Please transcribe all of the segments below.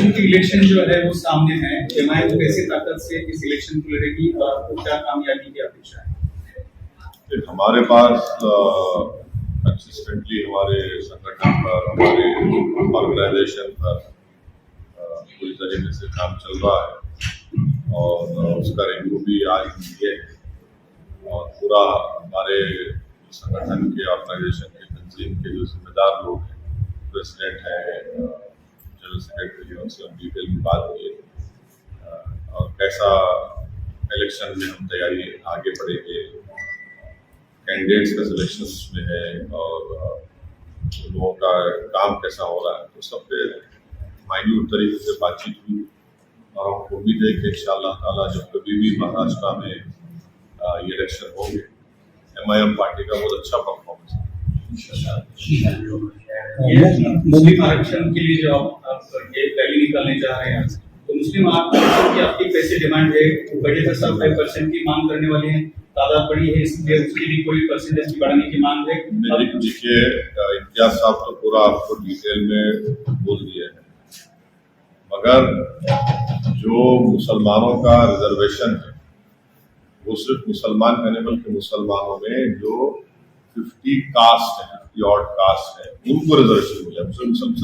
MP election जो है वो सामने है, एमआईएम कैसे ताकत से इस इलेक्शन को लड़ेगी और क्या कामयाबी की अपेक्षा है? हमारे पास कंसिस्टेंटली हमारे संगठन पर, हमारे ऑर्गेनाइजेशन पर पूरी तरीके से काम चल रहा है और उसका रिव्यू भी आज दिए है और पूरा हमारे संगठन के ऑर्गेनाइजेशन के तंजीम के जो जिम्मेदार लोग हैं, प्रेसिडेंट है, जनरल सेक्रेटरी, उनसे हम डिटेल में बात किए और कैसा इलेक्शन में हम तैयारी आगे बढ़ेंगे, कैंडिडेट्स का सिलेक्शन में है और लोगों का काम कैसा हो रहा है, तो सब पे माइन्यूट तरीके से बातचीत हुई और हम उम्मीद है कि इंशाअल्लाह ताला जब कभी भी महाराष्ट्र में ये इलेक्शन होंगे, एमआईएम पार्टी का बहुत अच्छा परफॉर्मेंस है। मुस्लिम आरक्षण के लिए जो आप ये रैली निकालने जा रहे हैं, तो मुस्लिम आरक्षण की आपकी कैसे डिमांड है? बजट में सब 5% की मांग करने वाले हैं, तादाद बड़ी है, इसलिए उसके लिए कोई परसेंटेज की बढ़ाने की मांग है? देखिए, इम्तियाज साहब तो पूरा आपको डिटेल में बोल दिया है, मगर जो मुसलमानों का रिजर्वेशन है वो सिर्फ मुसलमान का नहीं बल्कि मुसलमानों में जो 50 कास्ट है, 50 ऑड कास्ट है, उनको रिजर्वेशन मिला,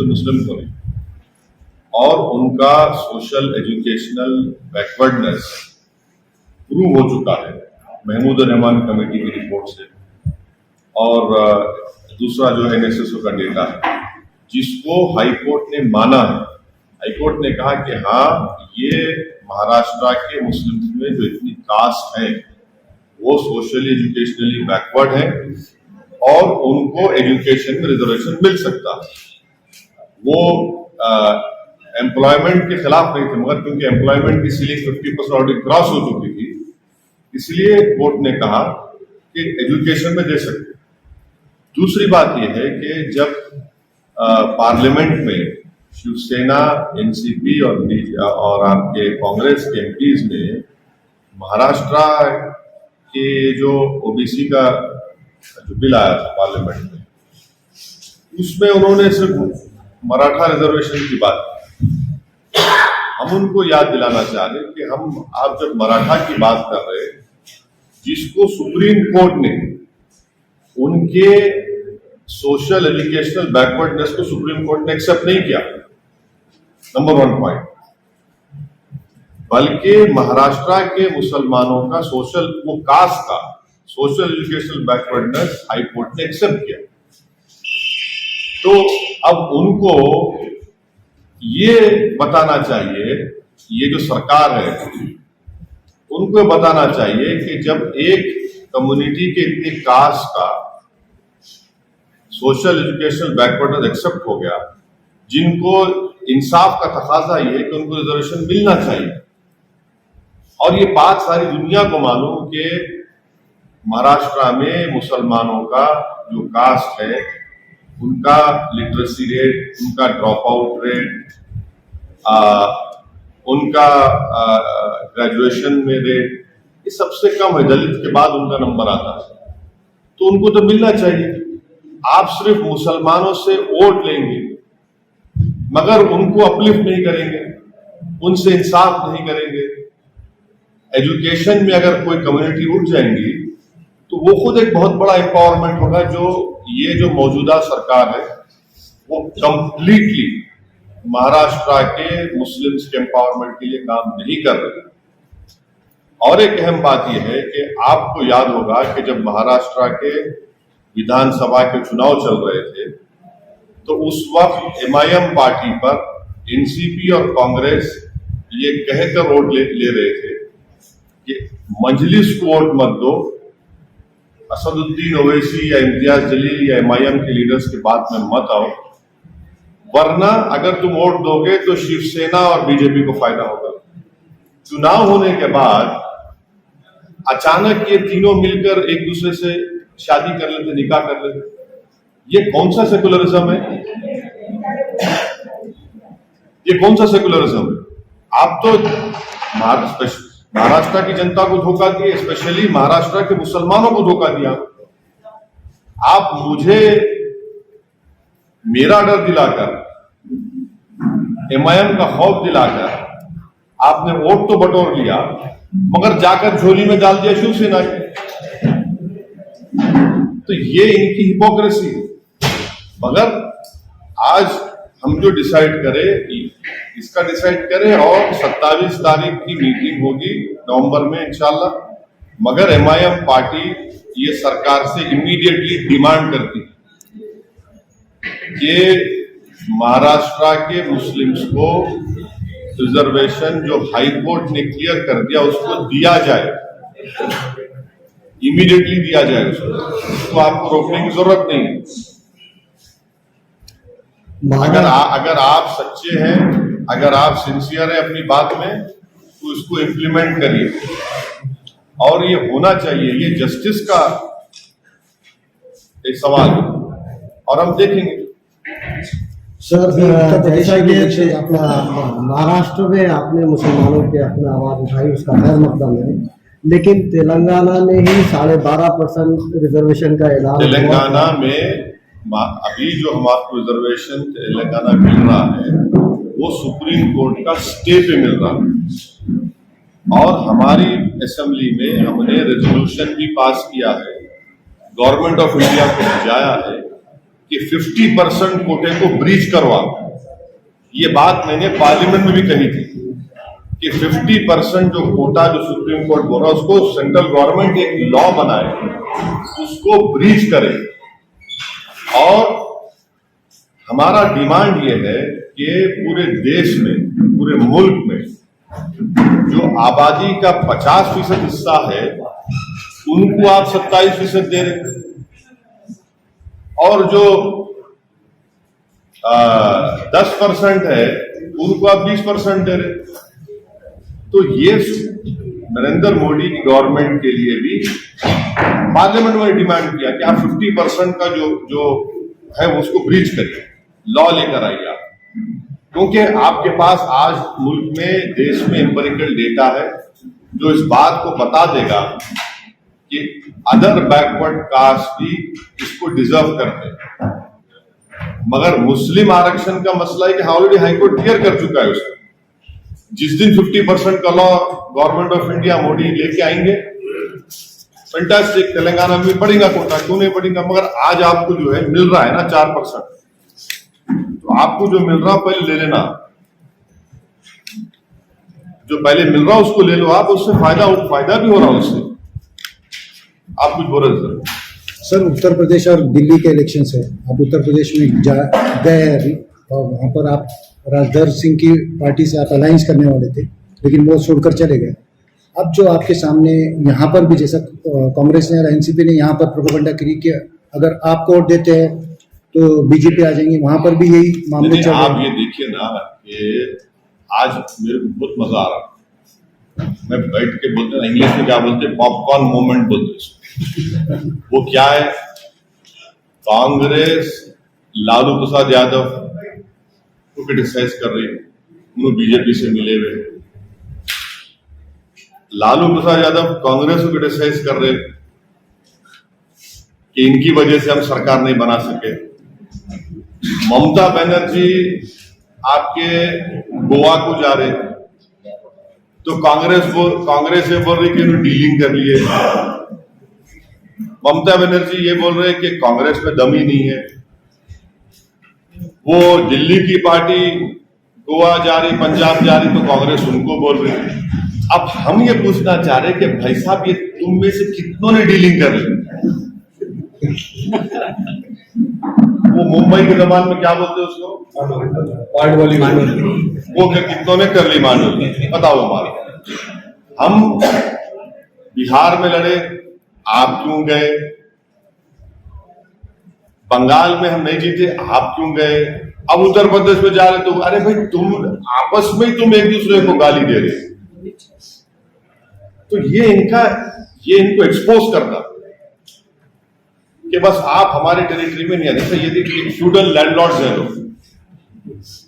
मुस्लिम को नहीं। और उनका सोशल एजुकेशनल बैकवर्डनेस प्रूव हो चुका है महमूद रहमान कमेटी की रिपोर्ट से। और दूसरा जो एनएसएसओ का डेटा है जिसको हाई कोर्ट ने माना है, हाई कोर्ट ने कहा कि हाँ, ये महाराष्ट्र के मुस्लिम्स में जो इतनी कास्ट है वो सोशली एजुकेशनली बैकवर्ड है और उनको एजुकेशन में रिजर्वेशन मिल सकता है। वो एम्प्लॉयमेंट के खिलाफ नहीं थे, मगर क्योंकि एम्प्लॉयमेंट की सीलिंग 50% ऑलरेडी क्रॉस हो चुकी थी, इसलिए कोर्ट ने कहा कि एजुकेशन में दे सकते। दूसरी बात यह है कि जब पार्लियामेंट में शिवसेना, एनसीपी और आपके कांग्रेस के एमपीज ने महाराष्ट्र के जो ओबीसी का जो बिल आया था पार्लियामेंट में, उसमें उन्होंने सिर्फ मराठा रिजर्वेशन की बात की। हम उनको याद दिलाना चाह रहे कि आप जब मराठा की बात कर रहे, जिसको सुप्रीम कोर्ट ने उनके सोशल एजुकेशनल बैकवर्डनेस को सुप्रीम कोर्ट ने एक्सेप्ट नहीं किया, नंबर 1 पॉइंट, बल्कि महाराष्ट्र के मुसलमानों का सोशल, वो कास्ट का social educational backwardness high court ने एक्सेप्ट किया। तो अब उनको ये बताना चाहिए, ये जो सरकार है उनको बताना चाहिए कि जब एक कम्युनिटी के इतनी कास्ट का सोशल एजुकेशनल बैकवर्डनेस एक्सेप्ट हो गया, जिनको इंसाफ का तकाजा ये है कि उनको रिजर्वेशन मिलना चाहिए। और ये बात सारी दुनिया को मालूम कि महाराष्ट्र में मुसलमानों का जो कास्ट है, उनका लिटरेसी रेट, उनका ड्रॉप आउट रेट, उनका ग्रेजुएशन में रेट, ये सबसे कम है। दलित के बाद उनका नंबर आता है, तो उनको तो मिलना चाहिए। आप सिर्फ मुसलमानों से वोट लेंगे मगर उनको अपलिफ्ट नहीं करेंगे, उनसे इंसाफ नहीं करेंगे। एजुकेशन में अगर कोई कम्युनिटी उठ जाएंगी तो वो खुद एक बहुत बड़ा एम्पावरमेंट होगा। ये जो मौजूदा सरकार है वो कंप्लीटली महाराष्ट्र के मुस्लिम्स के एम्पावरमेंट के लिए काम नहीं कर रही। और एक अहम बात यह है कि आपको याद होगा कि जब महाराष्ट्र के विधानसभा के चुनाव चल रहे थे तो उस वक्त एमआईएम पार्टी पर एनसीपी और कांग्रेस ये कहकर वोट ले रहे थे कि मजलिस को वोट मत दो, असदुद्दीन ओवैसी या इम्तियाज जलील या एमआईएम के लीडर्स की बात में मत आओ, वरना अगर तुम वोट दोगे तो शिवसेना और बीजेपी को फायदा होगा। चुनाव होने के बाद अचानक ये तीनों मिलकर एक दूसरे से शादी कर लेते, निकाह कर लेते। ये कौन सा सेकुलरिज्म है? ये कौन सा सेकुलरिज्म है? आप तो महाराष्ट्र की जनता को धोखा दिए, स्पेशली महाराष्ट्र के मुसलमानों को धोखा दिया। आप मुझे मेरा डर दिलाकर एमआईएम का खौफ दिलाकर आपने वोट तो बटोर लिया, मगर जाकर झोली में डाल दिया शिवसेना के। तो ये इनकी हिपोक्रेसी है। मगर आज हम जो डिसाइड करें इसका डिसाइड करें, और 27 तारीख की मीटिंग होगी नवंबर में इंशाल्लाह। मगर एमआईएम पार्टी ये सरकार से इमीडिएटली डिमांड करती है कि महाराष्ट्र के मुस्लिम्स को रिजर्वेशन जो हाई कोर्ट ने क्लियर कर दिया उसको दिया जाए, इमीडिएटली दिया जाए उसको आपको रोकने की जरूरत नहीं है। अगर आप सच्चे हैं, अगर आप सिंसियर हैं अपनी बात में, तो इसको इम्प्लीमेंट करिए। और ये होना चाहिए, ये जस्टिस का एक सवाल है और हम देखेंगे। सर, जैसा कि अपना महाराष्ट्र में आपने मुसलमानों के अपना आवाज उठाई, उसका खैर मकदम है, लेकिन तेलंगाना में ही 12.5% रिजर्वेशन का ऐलान। तेलंगाना में अभी जो हमारे रिजर्वेशन तेलंगाना मिल रहा है वो सुप्रीम कोर्ट का स्टे पे मिल रहा है, और हमारी असेंबली में हमने रेजोल्यूशन भी पास किया है, गवर्नमेंट ऑफ इंडिया को भेजाया है कि 50% कोटे को ब्रीच करवा। ये बात मैंने पार्लियामेंट में भी कही थी कि 50% जो कोटा जो सुप्रीम कोर्ट बोल रहा है उसको सेंट्रल गवर्नमेंट एक लॉ बनाए, उसको ब्रीच करे। और हमारा डिमांड ये है कि पूरे देश में, पूरे मुल्क में जो आबादी का 50% हिस्सा है उनको आप 27% दे रहे, और जो 10% है उनको आप 20% दे रहे। तो ये नरेंद्र मोदी की गवर्नमेंट के लिए भी पार्लियामेंट में डिमांड किया कि आप 50% का जो है उसको ब्रीच करिए, लॉ लेकर आइए आप। क्योंकि आपके पास आज मुल्क में, देश में एम्पिरिकल डेटा है जो इस बात को बता देगा कि अदर बैकवर्ड कास्ट भी इसको डिजर्व करते हैं। मगर मुस्लिम आरक्षण का मसला है कि ऑलरेडी हाईकोर्ट क्लियर कर चुका है उसको। जिस दिन 50% का law government of India Modi लेके आएंगे, फैंटास्टिक, तेलंगाना में बढ़ेगा कोटा, क्यों नहीं बढ़ेगा। मगर आज आपको जो है मिल रहा है ना 4%, तो आपको जो मिल रहा पहले ले लेना, जो पहले मिल रहा उसको ले लो आप, उससे फायदा भी हो रहा उससे। आप कुछ बोल रहे सर, उत्तर प्रदेश और दिल्ली के इलेक्शन है, आप उत्तर प्रदेश में गए अभी, और वहाँ पर आप राजधर सिंह की पार्टी से आप अलायंस करने वाले थे, लेकिन वो छोड़कर चले गए। अब जो आपके सामने यहाँ पर भी, जैसा कांग्रेस ने और एनसीपी ने यहाँ पर प्रोपेगेंडा करी कि अगर आप वोट देते हैं तो बीजेपी आ जाएंगे, वहां पर भी यही मामले चल रहे हैं। आप ये देखिए ना कि आज मेरे को बहुत मजा आ रहा, मैं बैठ के बोलते हैं, इंग्लिश में क्या बोलते हैं, पॉपकॉर्न मोमेंट बोलते हैं। वो क्या है, कांग्रेस लालू प्रसाद यादव को क्रिटिसाइज कर रही है, उन्होंने बीजेपी से मिले हुए। लालू प्रसाद यादव कांग्रेस को क्रिटिसाइज कर रहे कि इनकी वजह से हम सरकार नहीं बना सके। ममता बनर्जी आपके गोवा को जा रहे, तो कांग्रेस ये बोल रही कि इन्होंने डीलिंग कर लिए। ममता बनर्जी ये बोल रहे कि कांग्रेस में दम ही नहीं है। वो दिल्ली की पार्टी गोवा जा रही, पंजाब जा रही, तो कांग्रेस उनको बोल रही। अब हम ये पूछना चाह रहे कि भाई साहब, ये तुम में से कितनों ने डीलिंग कर ली? वो मुंबई के जबान में क्या बोलते हैं उसको, वो कितनों ने कर ली मांडोली? बताओ हमारा। हम बिहार में लड़े, आप क्यों गए? बंगाल में हम नहीं जीते, आप क्यों गए? अब उत्तर प्रदेश में जा रहे, तो अरे भाई तुम आपस में ही तुम एक दूसरे को गाली दे रहे। तो ये इनको एक्सपोज करना कि बस आप हमारे टेरिटरी में नहीं आते। जैसे यदि फ्यूडल लैंडलॉर्ड्स हैं, लोग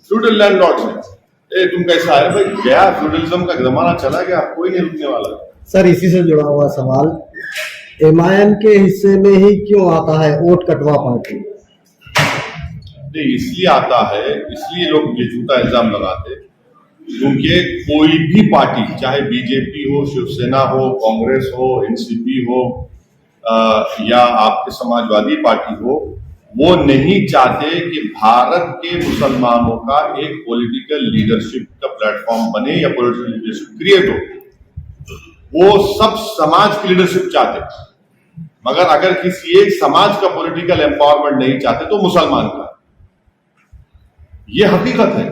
फ्यूडल लैंडलॉर्ड्स हैं, ए तुम कैसा है भाई, गया फ्यूडलिज्म का जमाना चला गया, कोई नहीं रुकने वाला। सर, इसी से जुड़ा हुआ सवाल, एमआईएम के हिस्से में ही क्यों आता है वोट कटवा पार्टी? नहीं, इसलिए आता है, इसलिए लोग ये झूठा इल्जाम लगाते क्योंकि कोई भी पार्टी, चाहे बीजेपी हो, शिवसेना हो, कांग्रेस हो, एनसीपी हो या आपके समाजवादी पार्टी हो, वो नहीं चाहते कि भारत के मुसलमानों का एक पॉलिटिकल लीडरशिप का प्लेटफॉर्म बने या पॉलिटिकल लीडरशिप क्रिएट हो। वो सब समाज की लीडरशिप चाहते, मगर अगर किसी एक समाज का पॉलिटिकल एम्पावरमेंट नहीं चाहते तो मुसलमान का। ये हकीकत है।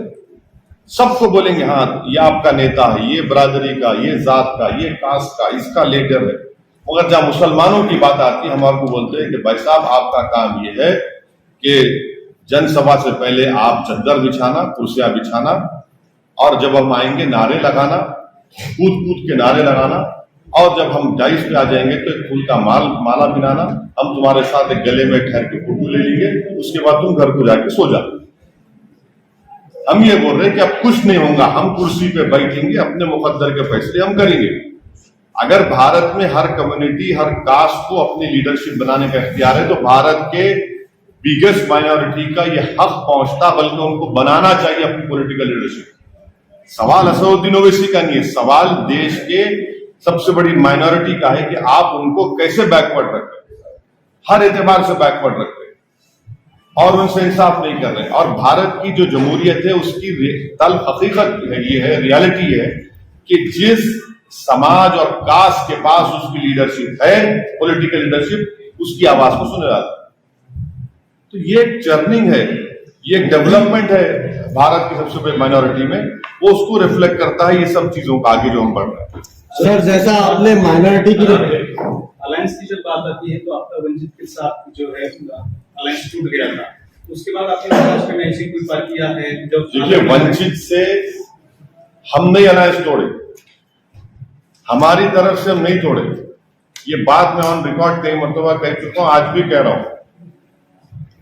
सबको बोलेंगे हाँ ये आपका नेता है, ये बरादरी का, ये जात का, ये कास्ट का, इसका लीडर है, मगर जब मुसलमानों की बात आती है हम आपको बोलते हैं कि भाई साहब आपका काम ये है कि जनसभा से पहले आप चद्दर बिछाना, कुर्सियां बिछाना, और जब हम आएंगे नारे लगाना, कूद कूद के नारे लगाना, और जब हम डाइस पे आ जाएंगे तो एक फूल का माला पिनाना, हम तुम्हारे साथ एक गले में ठहर के फोटो ले लेंगे, उसके बाद तुम घर को जाके सो जाओ। हम ये बोल रहे हैं कि अब कुछ नहीं होगा, हम कुर्सी पे बैठेंगे, अपने मुकद्दर के फैसले हम करेंगे। अगर भारत में हर कम्युनिटी, हर कास्ट को अपनी लीडरशिप बनाने का इख्तियार है तो भारत के बिगेस्ट माइनॉरिटी का ये हक पहुंचता, बल्कि उनको बनाना चाहिए अपनी पॉलिटिकल लीडरशिप। सवाल असदुद्दीन ओवैसी का नहीं है, सवाल देश के सबसे बड़ी माइनॉरिटी का है कि आप उनको कैसे बैकवर्ड रख रहे हैं, हर एतबार से बैकवर्ड रख रहे हैं और उनसे इंसाफ नहीं कर रहे हैं। और भारत की जो जमहूरियत है उसकी तल हकीकत ये है, रियलिटी है कि जिस समाज और कास्ट के पास उसकी लीडरशिप है, पॉलिटिकल लीडरशिप, उसकी आवाज को सुना जाता है। तो ये एक जर्निंग है, ये एक डेवलपमेंट है भारत की सबसे बड़ी माइनॉरिटी में, वो उसको रिफ्लेक्ट करता है ये सब चीजों का आगे जो हम बढ़ रहे हैं। सर जैसा आपने माइनॉरिटी की अलायंस की जब बात आती है तो आपका वंचित के साथ जो है अलायंस टूट गया था, उसके बाद आपने महाराष्ट्र में ऐसी कोई पार्टियां हैं जब देखिए वंचित से हम नहीं अलायंस तोड़े, हमारी तरफ से हम नहीं तोड़े, ये बात मैं ऑन रिकॉर्ड कई मरतबा कह चुका हूं, आज भी कह रहा हूं,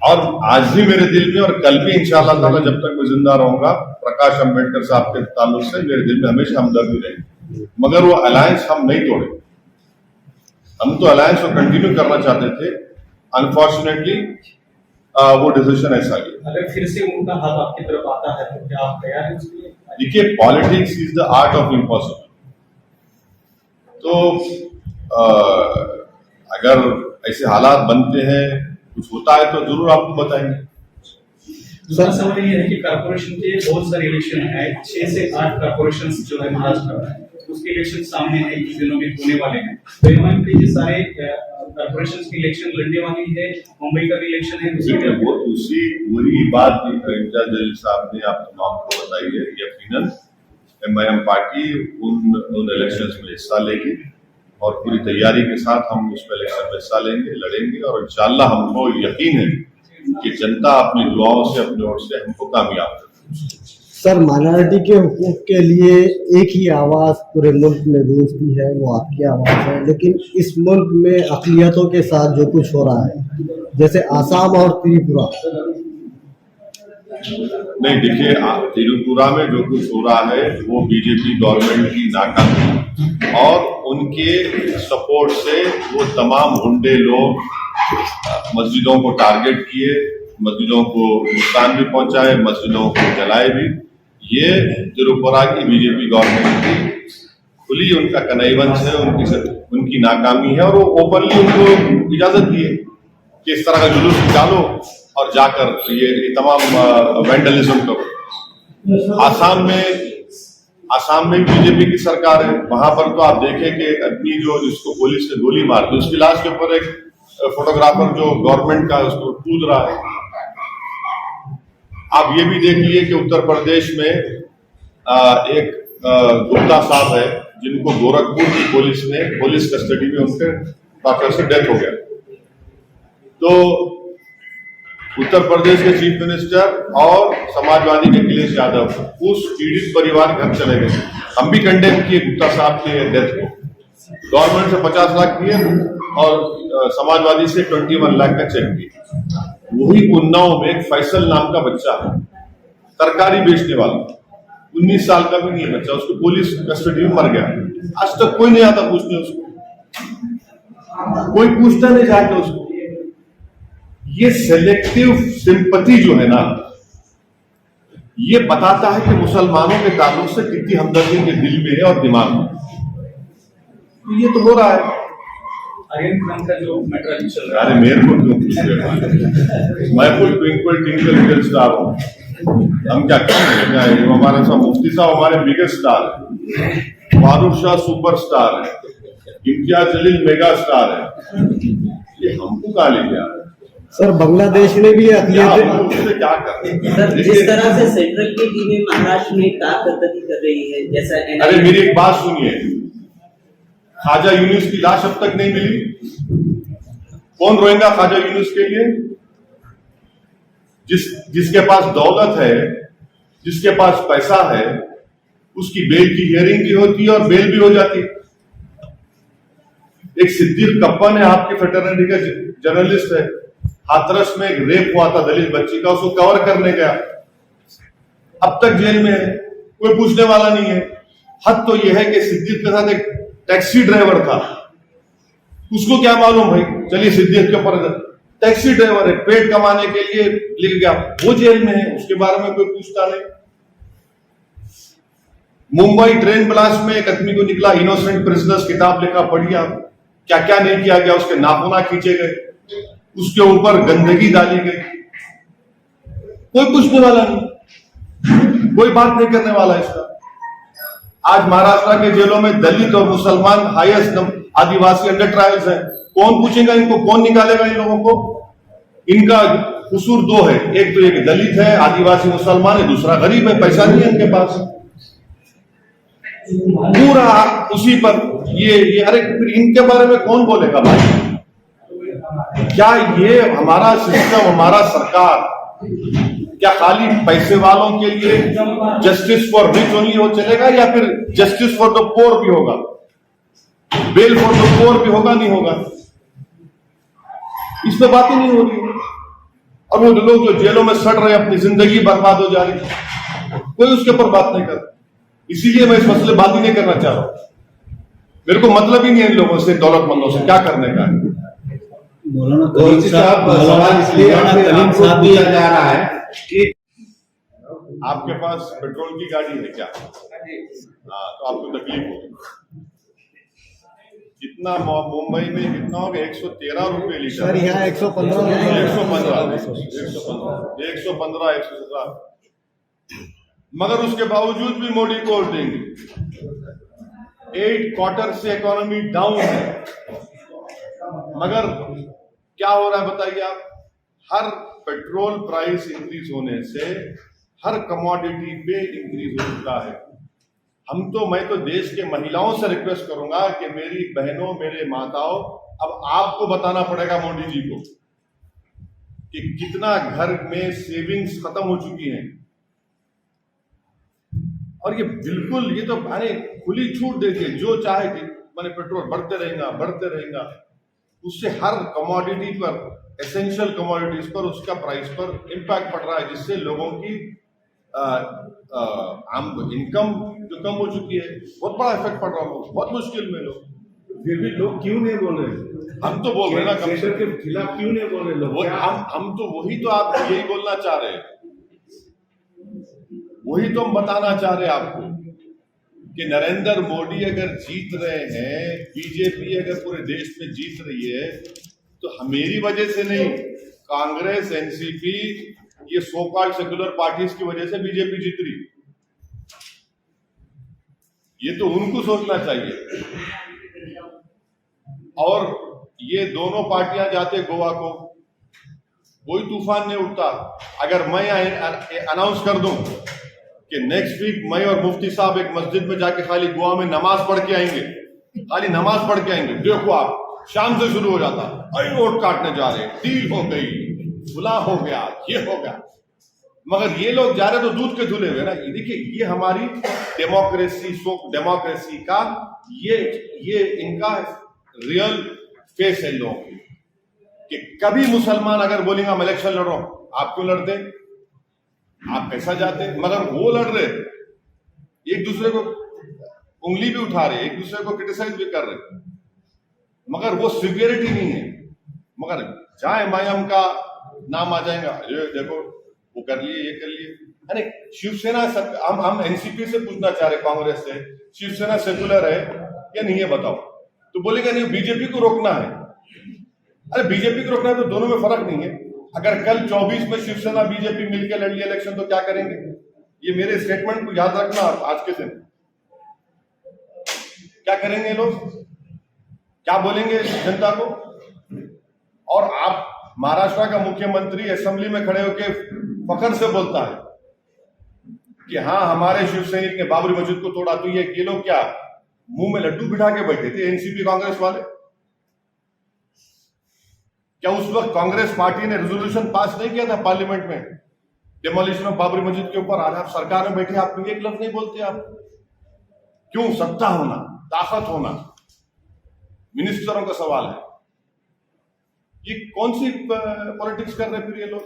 और आज भी मेरे दिल में और कल भी इंशाअल्लाह ताला जब तक मैं जिंदा रहूंगा, प्रकाश अंबेडकर साहब के ताल्लुक से मेरे दिल में हमेशा हमदर्दी रहेगी। मगर वो अलायंस हम नहीं तोड़े, हम तो अलायंस को कंटिन्यू करना चाहते थे, अनफॉर्चुनेटली वो डिसीजन ऐसा लिया। अगर फिर से उनका हाथ आपकी तरफ आता है तो क्या आप तैयार हैं उसके लिए? देखिए politics is the art of impossible, तो अगर ऐसे हालात बनते हैं, कुछ होता है तो जरूर आपको बताएंगे। दूसरा सवाल ये है कि कारपोरेशन के बहुत सारे इलेक्शन है, 6 से 8 कारपोरेशन जो है महाराष्ट्र में, उसके इलेक्शन सामने है, कुछ दिनों में होने वाले हैं। तो एमआईएम के ये सारे कारपोरेशन की इलेक्शन लड़ने वाली है, मुंबई का भी इलेक्शन है, वही बात इम्तियाज जलील साहब ने आप तमाम को बताई है। यकीनन एमआईएम पार्टी उन इलेक्शंस में हिस्सा लेगी और पूरी तैयारी के साथ हम उसमें इलेक्शन में हिस्सा लेंगे, लड़ेंगे, और इंशाअल्लाह हमको यकीन है कि जनता अपनी दुआओं से, अपने वोट से हमको कामयाब करेगी। सर माइनॉरिटी के हुकूक के लिए एक ही आवाज पूरे मुल्क में गूंजती है, वो आपकी आवाज है, लेकिन इस मुल्क में अक़लियतों के साथ जो कुछ हो रहा है, जैसे आसाम और त्रिपुरा, नहीं देखिए त्रिपुरा में जो कुछ हो रहा है वो बीजेपी गवर्नमेंट की नाकामी और उनके सपोर्ट से वो तमाम गुंडे लोग मस्जिदों को टारगेट किए, मस्जिदों को नुकसान भी पहुंचाए, मस्जिदों को जलाए भी। ये त्रिपुरा की बीजेपी गवर्नमेंट की खुली उनका कन्नाइवेंस है, उनकी नाकामी है, और वो ओपनली उनको इजाजत दी है कि इस तरह का जुलूस निकालो और जाकर ये तमाम वेंडलिज्म करो। आसाम में बीजेपी की सरकार है, वहां पर तो आप देखें कि आदमी जिसको पुलिस ने गोली मार दी, उसकी लाश के ऊपर एक फोटोग्राफर जो गवर्नमेंट का उसको कूद रहा है। आप ये भी देख लिए कि उत्तर प्रदेश में एक गुप्ता साहब है जिनको गोरखपुर की पुलिस कस्टडी में उनके डॉक्टर से डेथ हो गया। तो उत्तर प्रदेश के चीफ मिनिस्टर और समाजवादी के अखिलेश यादव उस पीड़ित परिवार घर चले गए। हम भी कंडेम किए गुप्ता साहब के डेथ को, गवर्नमेंट से 50 लाख दिए और समाजवादी से 21 लाख का चेक दिया। वही उन्नाव में एक फैसल नाम का बच्चा है, तरकारी बेचने वाला, 19 साल का भी नहीं है बच्चा, उसको पुलिस कस्टडी में मर गया। आज तक कोई नहीं आता पूछने उसको, कोई पूछता नहीं जाके उसको। ये सेलेक्टिव सिंपैथी जो है ना, ये बताता है कि मुसलमानों के ताल्लुक से कितनी हमदर्दी के दिल में है और दिमाग में। तो ये तो हो रहा है। आर्यन खान का जो मैटर अभी चल रहा है, अरे मेरे को क्यों पूछ रहे हो? मैं कोई ट्विंकल टिंकल लिटिल स्टार हूँ। हम क्या कम है क्या? ये हमारा सब मुफ्ती साहब हमारे बिगेस्ट स्टार है, फारूक शाह सुपर स्टार है, इम्तियाज जलील मेगा स्टार है। ये हमको कहा ले गया सर बांग्लादेश में भी क्या? अकलियत हम उससे क्या कर? सर, जिस तरह से सेंट्रल की टीमें महाराष्ट्र में कारकर्दगी कर रही है, जैसा अरे मेरी एक बात सुनिए, ख्वाजा यूनुस की लाश अब तक नहीं मिली। कौन रोएगा ख्वाजा यूनुस के लिए? जिसके पास दौलत है, जिसके पास पैसा है, उसकी बेल की हियरिंग भी होती है और बेल भी हो जाती है। एक सिद्दीक कप्पन है, आपकी फ्रेटर्निटी का जर्नलिस्ट है, हाथरस में एक रेप हुआ था दलित बच्ची का, उसको कवर करने गया, अब तक जेल में है, कोई पूछने वाला नहीं है। हद तो यह है कि सिद्दीक के साथ एक टैक्सी ड्राइवर था, उसको क्या मालूम भाई, चलिए सिद्दीक के ऊपर टैक्सी ड्राइवर है, पेट कमाने के लिए लिख गया, वो जेल में है, उसके बारे में कोई पूछता नहीं। मुंबई ट्रेन ब्लास्ट में एक आदमी को निकला इनोसेंट प्रिजनर्स, किताब लिखा, पढ़िए आप, क्या क्या नहीं किया गया, उसके नाखूना खींचे गए, उसके ऊपर गंदगी डाली गई, कोई पूछने वाला नहीं, कोई बात नहीं करने वाला इसका। आज महाराष्ट्र के जेलों में दलित और मुसलमान हाईएस्ट आदिवासी अंडर ट्रायल्स हैं, कौन पूछेगा इनको, कौन निकालेगा इन लोगों को? इनका कसूर दो है, एक तो एक दलित है, आदिवासी मुसलमान है, दूसरा गरीब है, पैसा नहीं है इनके पास, पूरा उसी पर ये अरे फिर इनके बारे में कौन बोलेगा भाई? क्या ये हमारा सिस्टम, हमारा सरकार क्या खाली पैसे वालों के लिए जस्टिस फॉर रिच ओनली हो चलेगा, या फिर जस्टिस फॉर द पोर भी होगा, बेल फॉर द पोर भी होगा, नहीं होगा? इस पे बात ही नहीं हो रही। और वो लोग जो जेलों में सड़ रहे, अपनी जिंदगी बर्बाद हो जा रही, कोई उसके ऊपर बात नहीं कर। इसीलिए मैं इस मसले बात ही नहीं करना चाह रहा हूं। मेरे को मतलब ही नहीं है इन लोगों से, दौलतमंदों से क्या करने का है। मौलाना कलीम साहब, सवाल इसलिए कलीम साहब भी जा रहा है कि आपके पास पेट्रोल की गाड़ी है क्या? हाँ, तो आपको तकलीफ होगी। कितना मुंबई में कितना होगा? 113 रुपए लीटर। सर यहाँ 115 117। मगर उसके बावजूद भी मोदी को वोट देंगे। 8 क्वार्टर से इकोनॉमी डाउन है, मगर क्या हो रहा है बताइए आप? हर पेट्रोल प्राइस इंक्रीज होने से हर कमोडिटी पे इंक्रीज हो चुका है। मैं तो देश के महिलाओं से रिक्वेस्ट करूंगा कि मेरी बहनों, मेरे माताओं, अब आपको बताना पड़ेगा मोदी जी को कि कितना घर में सेविंग्स खत्म हो चुकी हैं। और ये बिल्कुल, ये तो मैंने खुली छूट दे दी, जो चाहे कि मैंने पेट्रोल बढ़ते रहेगा, उससे हर कमोडिटी पर, एसेंशियल कमोडिटीज पर, उसका प्राइस पर इम्पैक्ट पड़ रहा है, जिससे लोगों की इनकम जो कम हो चुकी है, बहुत बड़ा इफेक्ट पड़ रहा है, बहुत मुश्किल में लोग। फिर भी लोग क्यों नहीं बोल रहे? हम तो बोल रहे हैं ना, सेंटर के खिलाफ क्यों नहीं बोल रहे लोग? हम तो वही तो आप यही बोलना चाह रहे हैं, वही तो हम बताना चाह रहे हैं आपको कि नरेंद्र मोदी अगर जीत रहे हैं, बीजेपी अगर पूरे देश में जीत रही है, तो मेरी वजह से नहीं, कांग्रेस, एनसीपी, ये सो कॉल्ड सेक्युलर पार्टीज की वजह से बीजेपी जीत रही, ये तो उनको सोचना चाहिए। और ये दोनों पार्टियां जाते गोवा को, कोई तूफान नहीं उठता। अगर मैं अनाउंस कर दूं कि नेक्स्ट वीक मैं और मुफ्ती साहब एक मस्जिद में जाके खाली गोवा में नमाज पढ़ के आएंगे, खाली नमाज पढ़ के आएंगे, देखो आप शाम से शुरू हो जाता, अरे वोट काटने जा रहे, डील हो गई, खुला हो गया, ये हो गया। मगर ये लोग जा रहे तो दूध के धुले हुए ना। ये देखिए, ये हमारी डेमोक्रेसी का ये इनका रियल फेस है लोगों की, कि कभी मुसलमान अगर बोलेंगे हम इलेक्शन लड़ रहा हूं, आप क्यों लड़ते, आप कैसा जाते? मगर वो लड़ रहे, एक दूसरे को उंगली भी उठा रहे, एक दूसरे को क्रिटिसाइज भी कर रहे, मगर वो सिवियरिटी नहीं है। मगर जाए मायम का नाम आ जाएगा, ये देखो वो कर लिए, ये कर लिए। यानी शिवसेना हम एनसीपी से पूछना चाह रहे, कांग्रेस से, शिवसेना सेकुलर है या नहीं है बताओ, तो बोलेगा नहीं बीजेपी को रोकना है। अरे बीजेपी को रोकना है तो दोनों में फर्क नहीं है। अगर कल 24 में शिवसेना बीजेपी मिलकर लड़ लिया इलेक्शन तो क्या करेंगे? ये मेरे स्टेटमेंट को याद रखना आज के दिन। क्या करेंगे लोग, क्या बोलेंगे जनता को? और आप महाराष्ट्र का मुख्यमंत्री असेंबली में खड़े होकर फखर से बोलता है कि हाँ हमारे शिवसैनिक ने बाबरी मस्जिद को तोड़ा, तो ये लोग क्या मुंह में लड्डू बिठा के बैठे थे एनसीपी कांग्रेस वाले? क्या उस वक्त कांग्रेस पार्टी ने रेजोल्यूशन पास नहीं किया था पार्लियामेंट में डिमोलिशन ऑफ बाबरी मस्जिद के ऊपर? आज आप सरकार में बैठे, आप एक लफ्ज नहीं बोलते आप? क्यों? सत्ता होना, ताकत होना, मिनिस्टरों का सवाल है। ये कौन सी पॉलिटिक्स कर रहे फिर ये लोग?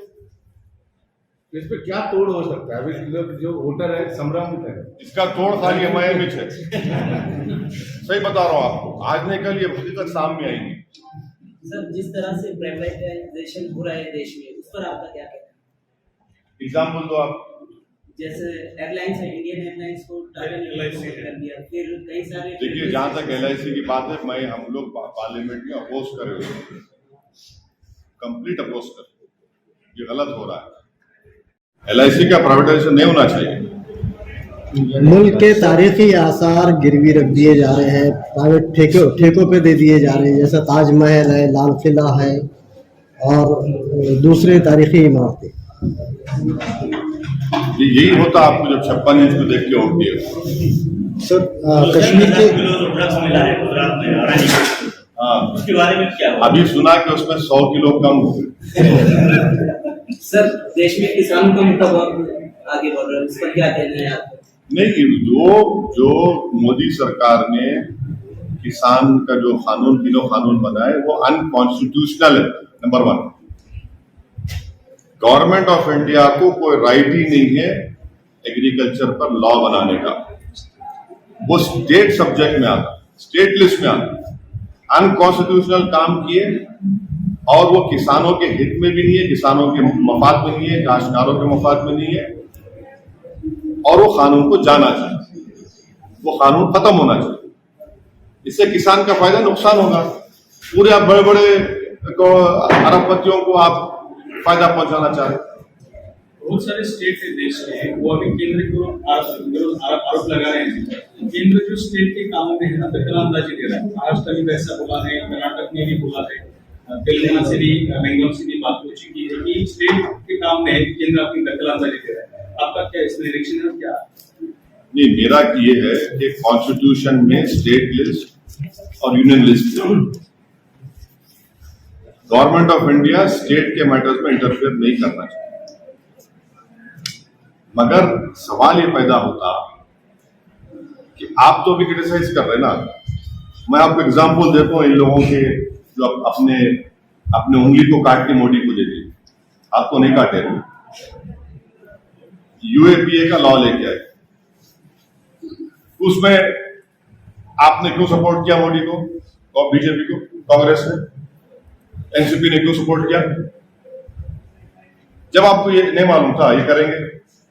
इस पे क्या तोड़ हो सकता है? अभी लोग जो वोटर है संभ्रमित है। इसका तोड़ खाली एमआईएम में है। सही बता रहा हूं आपको, आज नहीं कल ये हकीकत सामने आएंगी। सर, जिस तरह से प्राइवेटाइजेशन हो रहा है देश में, उस पर आपका क्या कहना है? एग्जाम्पल दो आप। जैसे एयरलाइंस है, इंडियन एयरलाइंस को टाटा ने LIC कर दिया, फिर कई सारे देखिए जहां तक LIC की बात है, मैं हम लोग पार्लियामेंट में अपोज कर रहे हो, कंप्लीट अपोज कर, ये गलत हो रहा है। LIC का प्राइवेटाइजेशन नहीं होना चाहिए। मुल्क के तारीखी आसार गिरवी रख दिए जा रहे हैं, प्राइवेट ठेकों पे दे दिए जा रहे हैं, जैसा ताजमहल है, लाल किला है और दूसरे तारीखी इमारतें। यही होता आपको जब 56 इंच को देख के वोट दिए। सर कश्मीर के ड्रग्स मिला है गुजरात में आरानी में। हाँ, उसके बारे में क्या हुआ? अभी सुना कि उसमें 100 किलो कम हो गए। सर, देश में किसानों का मुद्दा बहुत आगे बढ़ रहा है, उस पर क्या कहना है आपको? नहीं, जो मोदी सरकार ने किसान का जो कानून, तीनों कानून बनाए वो अनकॉन्स्टिट्यूशनल है। नंबर 1, गवर्नमेंट ऑफ इंडिया को कोई राइट ही नहीं है एग्रीकल्चर पर लॉ बनाने का। वो स्टेट सब्जेक्ट में आता, स्टेट लिस्ट में आता। अनकॉन्स्टिट्यूशनल काम किए और वो किसानों के हित में भी नहीं है, किसानों के मफाद में नहीं है, काश्तकारों के मफाद में नहीं है। और वो कानून को जाना चाहिए, वो कानून खत्म होना चाहिए। इससे किसान का फायदा, नुकसान होगा। पूरे आप बड़े बड़े अरबपतियों को आप फायदा पहुंचाना चाह रहे। बहुत सारे स्टेट है देश में, वो अभी केंद्र को आरोप लगा रहे हैं। केंद्र जो स्टेट के कामों में है ना, दखलंदाजी दे रहा है। महाराष्ट्र में वैसा बोला है, कर्नाटक में भी बोला है, तेलंगाना से भी, बेंगलोर से भी बात हो चुकी है कि स्टेट के काम में केंद्र अपनी दखलंदाजी दे रहा है। आपका क्या इसमें रिएक्शन है? क्या नहीं, मेरा ये है कि कॉन्स्टिट्यूशन में स्टेट लिस्ट और यूनियन लिस्ट है। गवर्नमेंट ऑफ इंडिया स्टेट के मैटर्स में इंटरफेयर नहीं करना चाहिए। मगर सवाल ये पैदा होता कि आप तो भी क्रिटिसाइज कर रहे ना। मैं आपको एग्जांपल देता हूं इन लोगों के जो अपने उंगली को काट के मोदी को दे दिए, आपको नहीं काटे। UAPA का लॉ लेके आए, उसमें आपने क्यों सपोर्ट किया मोदी को और बीजेपी को? कांग्रेस ने, एनसीपी ने क्यों सपोर्ट किया? जब आपको ये नहीं मालूम था ये करेंगे।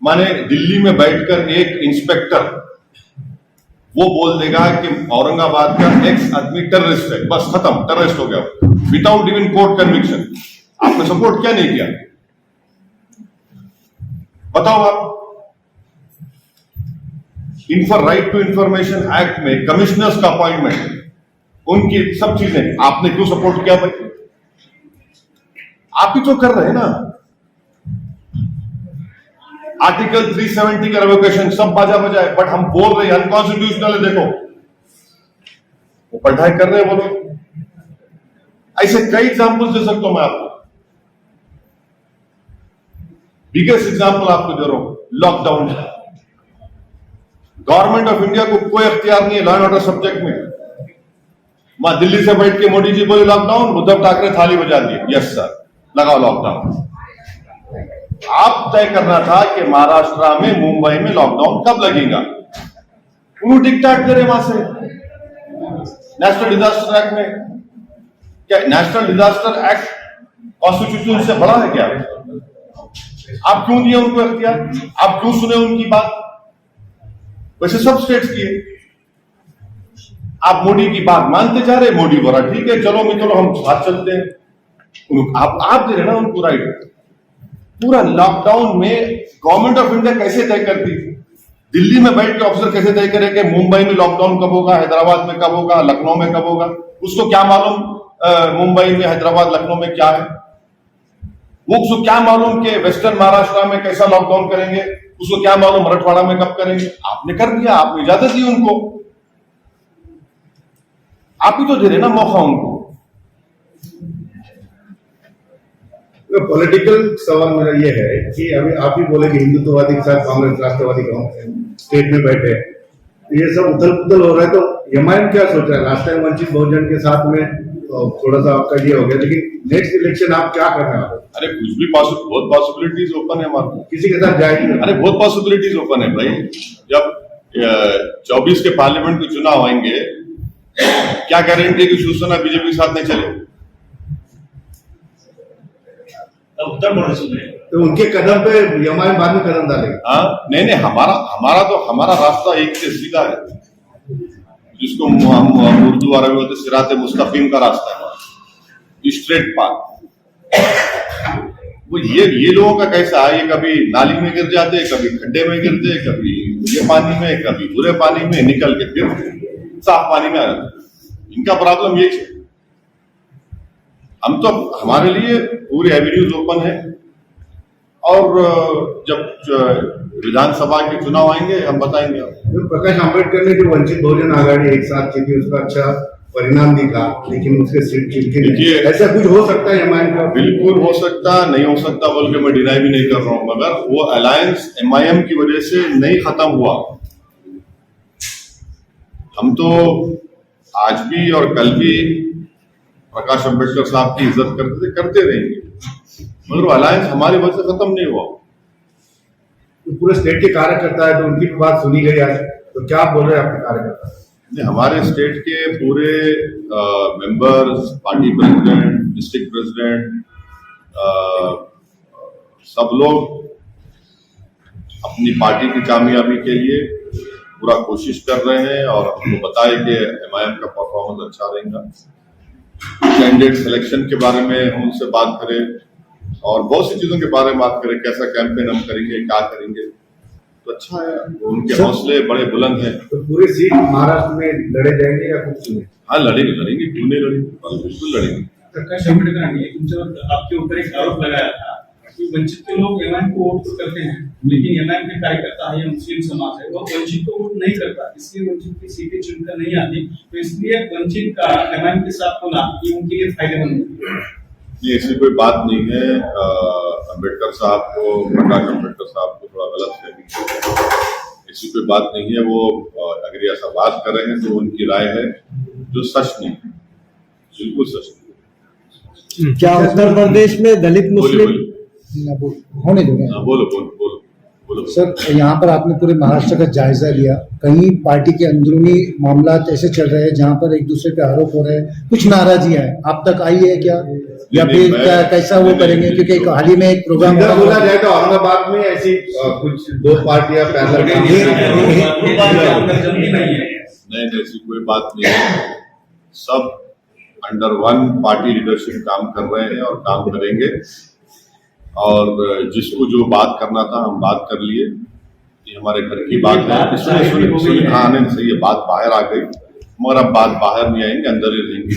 माने दिल्ली में बैठकर एक इंस्पेक्टर वो बोल देगा कि औरंगाबाद का एक्स आदमी टेररिस्ट है, बस खत्म, टेररिस्ट हो गया, विदाउट इवन कोर्ट कन्विक्शन। आपने सपोर्ट क्या नहीं किया? बताओ आप। राइट टू इंफॉर्मेशन एक्ट में कमिश्नर्स का अपॉइंटमेंट, उनकी सब चीजें आपने क्यों सपोर्ट किया भाई? आप ही तो कर रहे हैं ना। आर्टिकल 370 का रेवोकेशन सब बाजा बजाए, बट हम बोल रहे हैं अनकॉन्स्टिट्यूशनल है। देखो वो पढ़ाई कर रहे हैं वो लोग। ऐसे कई एग्जांपल्स दे सकता हूं मैं आपको। बिगेस्ट एग्जांपल आपको दे रहा हूं, लॉकडाउन। गवर्नमेंट ऑफ इंडिया को कोई अख्तियार नहीं है लॉ एंड ऑर्डर सब्जेक्ट में। वहां दिल्ली से बैठ के मोदी जी बोले लॉकडाउन, उद्धव ठाकरे थाली बजा दिए, यस सर लगाओ लॉकडाउन। आप तय करना था कि महाराष्ट्र में, मुंबई में लॉकडाउन कब लगेगा। उन्होंने डिक्टेट करे वहां से नेशनल डिजास्टर एक्ट में। क्या नेशनल डिजास्टर एक्ट कॉन्स्टिट्यूशन से बड़ा है क्या? आप क्यों दिए उनको इख्तियार? आप क्यों सुने उनकी बात? वैसे सब स्टेट्स की है। आप मोदी की बात मानते जा रहे, मोदी बोला ठीक है चलो मित्रों हम साथ चलते हैं। आप दे रहे ना उनको राइट। पूरा लॉकडाउन में गवर्नमेंट ऑफ इंडिया कैसे तय करती थी? दिल्ली में बैठ के ऑफिसर कैसे तय करे कि मुंबई में लॉकडाउन कब होगा, हैदराबाद में कब होगा, लखनऊ में कब होगा? उसको क्या मालूम मुंबई में, हैदराबाद, लखनऊ में क्या है? वो उसको क्या मालूम कि वेस्टर्न महाराष्ट्र में कैसा लॉकडाउन करेंगे? उसको क्या मालूम मराठवाड़ा में कब करेंगे? आपने कर दिया, आपने इजाजत दी उनको। आप ही तो दे रहे ना मौका उनको। पॉलिटिकल सवाल मेरा ये है कि अभी आप ही बोले कि हिंदुत्ववादी के साथ कांग्रेस, राष्ट्रवादी स्टेट में बैठे हैं, तो ये सब उथल पुथल हो रहा है, तो एमआईएम क्या सोच रहा है? लास्ट टाइम वंचित बहुजन के साथ में थोड़ा सा आपका ये हो गया, लेकिन नेक्स्ट इलेक्शन आप क्या करने वाले? अरे कुछ भी बहुत पॉसिबिलिटीज ओपन है हमारे। किसी के साथ जाएगी? अरे बहुत पॉसिबिलिटीज ओपन है भाई। जब 24 के पार्लियामेंट के चुनाव आएंगे, क्या गारंटी कि शिवसेना बीजेपी के साथ नहीं चले? उत्तर प्रदेश में तो उनके कदम पे एमआईएम बाद में कदम डालेगा? हाँ नहीं, हमारा रास्ता एक से सीधा है, जिसको हम उर्दू अरबी बोलते सिराते मुस्तकीम का रास्ता है, स्ट्रेट पाथ। वो ये लोगों का कैसा है, ये कभी नाली में गिर जाते, कभी खड्डे में गिरते, कभी ये पानी में, कभी बुरे पानी में, निकल के फिर साफ पानी में आ जाते। इनका प्रॉब्लम ये है। हम तो, हमारे लिए पूरी एवेन्यूज ओपन है, और जब विधानसभा के चुनाव आएंगे हम बताएंगे। तो प्रकाश आंबेडकर ने जो वंचित बहुजन आघाड़ी एक साथ की थी, उसका अच्छा परिणाम दिखा, लेकिन उसके सीट चिपके नहीं। ऐसा कुछ हो सकता है एमआईएम का? बिल्कुल हो सकता, नहीं हो सकता बोल के मैं डिनाई भी नहीं कर रहा हूं, मगर वो अलायंस एमआईएम की वजह से नहीं खत्म हुआ। हम तो आज भी और कल भी प्रकाश अम्बेडकर साहब की इज्जत करते रहेंगे, मगर वो अलायंस हमारी वजह से खत्म नहीं हुआ। तो पूरे स्टेट के कार्यकर्ता है, तो उनकी भी बात सुनी गई आज, तो क्या बोल रहे हैं आपके कार्यकर्ता? हमारे स्टेट के पूरे members, party president, district president, सब लोग अपनी पार्टी की कामयाबी के लिए पूरा कोशिश कर रहे हैं, और हमको बताए कि एमआईएम का परफॉर्मेंस अच्छा रहेगा। कैंडिडेट सिलेक्शन के बारे में हम उनसे बात करें, और बहुत सी चीजों के बारे में बात करें, कैसा कैंपेन हम करेंगे, क्या करेंगे, तो अच्छा है। उनके हौसले बड़े बुलंद हैं। तो पूरी सीट महाराष्ट्र में लड़े जाएंगे या कुछ नहीं? हाँ लड़ेंगे, क्यों नहीं लड़ेंगे, बिल्कुल लड़ेंगे। प्रकाश आंबेडकर ने आपके ऊपर एक आरोप लगाया था कि वंचित के लोग एमआईएम को वोट तो करते हैं, लेकिन एमआईएम के कार्यकर्ता है या मुस्लिम समाज है, वो वंचित को वोट नहीं करता, इसलिए वंचित की सीटें चुनकर नहीं आती, तो इसलिए वंचित का एमआईएम के साथ होना ये उनके लिए फायदेमंद है। ये ऐसी कोई बात नहीं है। अम्बेडकर साहब को, प्रकाश अम्बेडकर साहब को थोड़ा गलत फहमी, ऐसी कोई बात नहीं है। वो अगर ऐसा बात कर रहे हैं तो उनकी राय है, जो सच नहीं, बिल्कुल सच नहीं। क्या उत्तर प्रदेश में दलित मुस्लिम होने दो? बोलो सर, यहाँ पर आपने पूरे महाराष्ट्र का जायजा लिया, कहीं पार्टी के अंदरूनी मामला ऐसे चल रहे हैं जहाँ पर एक दूसरे पे आरोप हो रहे हैं, कुछ नाराजियां हैं, आप तक आई है क्या, या फिर कैसा वो करेंगे? क्योंकि हाल ही में एक प्रोग्राम बोला जाए तो औरंगाबाद में ऐसी कुछ दो पार्टियां पैदल नहीं, ऐसी कोई बात नहीं है। सब अंडर वन पार्टी लीडरशिप काम कर रहे हैं और काम करेंगे, और जिसको जो बात करना था हम बात कर लिए। ये हमारे घर की बात है। सुनिए, हाँ नहीं सही है, बात बाहर आ गई, मगर अब बात बाहर नहीं आएंगे, अंदर ही रहेंगे।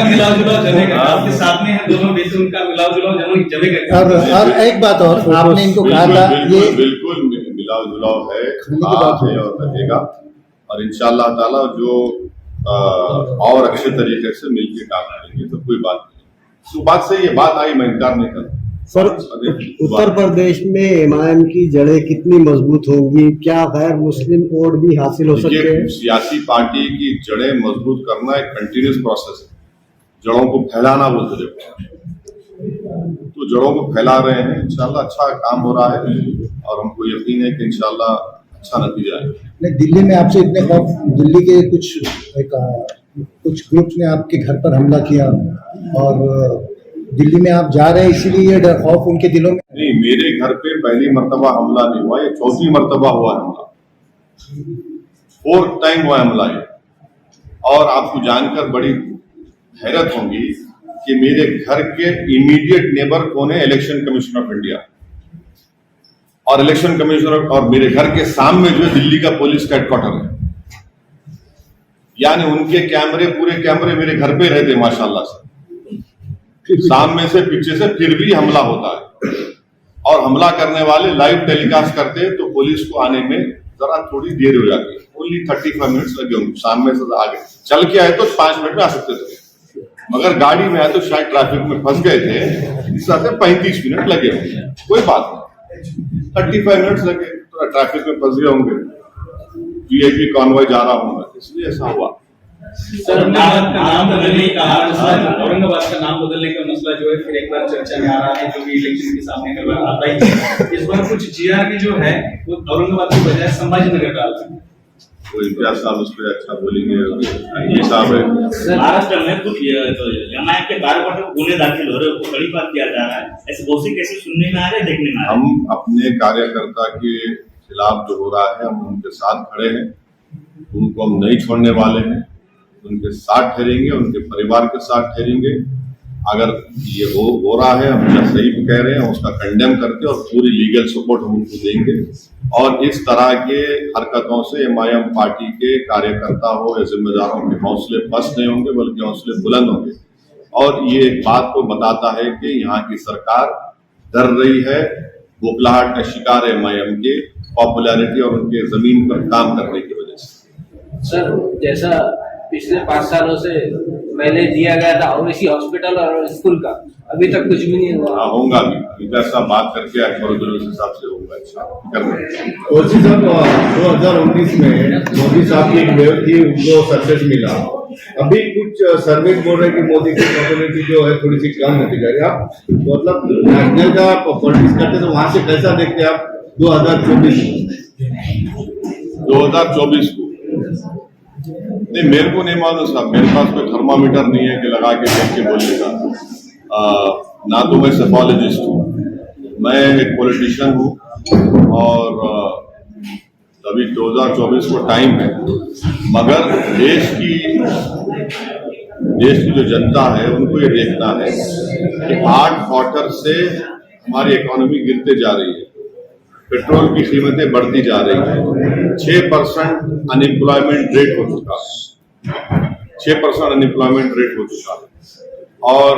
मिलाव जुलाव जमेगा, आपके साथ में है दोनों देश, उनका मिलाव जुलाव जमेगा। और एक बात और, आपने इनको कहा था ये बिल्कुल मिलाव जुलाव है, आज है और रहेगा, और इंशाअल्लाह ताला जो और अच्छे तरीके से मिलकर काम करेंगे, तो कोई बात नहीं। तो बात सही है, बात आई, मैं इनकार नहीं करता। सर, उत्तर प्रदेश में एमआईएम की जड़ें कितनी मजबूत होंगी? क्या गैर मुस्लिम वोट भी हासिल हो सकते हैं? सियासी पार्टी की जड़ें मजबूत करना एक कंटिन्यूस प्रोसेस है, जड़ों को फैलाना बोलते देखो, तो जड़ों को फैला रहे हैं। इंशाल्लाह अच्छा काम हो रहा है, और हमको यकीन है कि इंशाल्लाह अच्छा नतीजा है। दिल्ली में आपसे इतने दिल्ली के कुछ एक कुछ ग्रुप्स ने आपके घर पर हमला किया और दिल्ली में आप जा रहे हैं, इसीलिए ये खौफ उनके दिलों में। नहीं, मेरे घर पे पहली मर्तबा हमला नहीं हुआ, ये चौथी मर्तबा हुआ हमला, 4th टाइम हुआ हमला ये। और आपको जानकर बड़ी हैरत होगी कि मेरे घर के इमीडिएट नेबर कौन है? Election commission of India. और इलेक्शन कमीशनर और मेरे घर के सामने जो दिल्ली का पुलिस का हेडक्वार्टर है, यानी उनके कैमरे, पूरे कैमरे मेरे घर पे रहते माशाल्लाह से, सामने से पीछे से, फिर भी हमला होता है। और हमला करने वाले लाइव टेलीकास्ट करते हैं तो पुलिस को आने में जरा थोड़ी देर हो जाती है, ओनली 35 मिनट्स लगे होंगे। सामने से आगे चल के आए तो 5 मिनट में आ सकते थे, मगर गाड़ी में आए तो शायद ट्रैफिक में फंस गए थे, इस तरह से 35 मिनट लगे होंगे। कोई बात नहीं, 35 मिनट्स लगे, तो ट्रैफिक में फंस गए होंगे, वीआईपी कॉन्वॉय जा रहा होगा, इसलिए ऐसा हुआ। सर, औरंगाबाद का नाम बदलने का मसला, औरंगाबाद का नाम बदलने का मसला जो है फिर एक बार चर्चा में आ रहा है, जो भी इलेक्शन के सामने का आता ही है। इस बार कुछ जीआर की जो है वो औरंगाबाद की बजाय संभाजीनगर डाल रहे हैं। वो इम्तियाज साहब उस पर अच्छा बोलेंगे, ये साहब है। महाराष्ट्र में कुछ एमआईएम के कार्यकर्ताओं को गुने दाखिल हो रहे हैं, उनको गड़ीपार किया जा रहा है, ऐसे बहुत सी केसेस सुनने में आ रहे हैं, देखने में आ रहे हैं। हम अपने कार्यकर्ता के खिलाफ जो हो रहा है, हम उनके साथ खड़े हैं, उनको हम नहीं छोड़ने वाले हैं, उनके साथ ठहरेंगे, उनके परिवार के साथ ठहरेंगे। अगर ये हो रहा है, हम क्या सही कह रहे हैं, उसका कंडेम करके और पूरी लीगल सपोर्ट हम उनको देंगे। और इस तरह के हरकतों से एमआईएम पार्टी के कार्यकर्ता हो या जिम्मेदारों के हौसले पस्त नहीं होंगे, बल्कि हौसले बुलंद होंगे। और ये एक बात को बताता है कि यहाँ की सरकार डर रही है, बुखलाहट का शिकार है एमआईएम के पॉपुलैरिटी और उनके जमीन पर काम करने की वजह से। सर, जैसा पिछले 5 सालों से पहले दिया गया था ओवैसी हॉस्पिटल और स्कूल का, अभी तक कुछ भी नहीं हुआ। हाँ, होगा भी, ऐसा बात करके अकबर उस हिसाब से होगा। अच्छा कर रहे हैं। ओसी साहब, 2019 में मोदी साहब की एक वेव थी, उनको सक्सेस मिला। अभी कुछ सर्वे बोल रहे हैं कि मोदी की पॉपुलैरिटी जो है थोड़ी सी कम होती जा रही है। आप मतलब नेशनल का पॉलिटिक्स करते तो वहां से कैसा देखते हैं आप 2024 को? नहीं, मेरे को नहीं मालूम साहब, मेरे पास कोई थर्मामीटर नहीं है कि लगा के देख के बोलने का। ना तो मैं सेफोलॉजिस्ट हूँ, मैं एक पॉलिटिशियन हूँ। और अभी 2024 को टाइम है, मगर देश की जो जनता है उनको ये देखना है कि 8 क्वार्टर से हमारी इकोनॉमी गिरते जा रही है, पेट्रोल की कीमतें बढ़ती जा रही है, 6% अनएम्प्लॉयमेंट रेट हो चुका है, 6% अनएम्प्लॉयमेंट रेट हो चुका है। और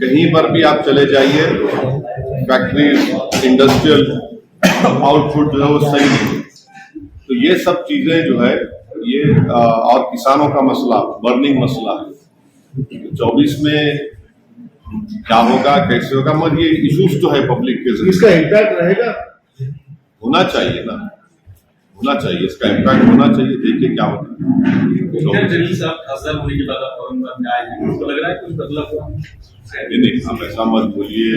कहीं पर भी आप चले जाइए, फैक्ट्रीज, इंडस्ट्रियल आउटपुट जो है वो सही नहीं है। तो ये सब चीजें जो है ये और किसानों का मसला, बर्निंग मसला है। 24 में क्या होगा, कैसे होगा, मगर ये इश्यूज जो है पब्लिक के, इसका इम्पैक्ट रहेगा, होना चाहिए ना, होना चाहिए, इसका इम्पैक्ट होना चाहिए। देखिए क्या होता है। जलील साहब खासदार होने के बाद आप औरंगाबाद में आए हैं, आपको लग रहा है कुछ बदलाव हुआ? नहीं, आप ऐसा मत बोलिए।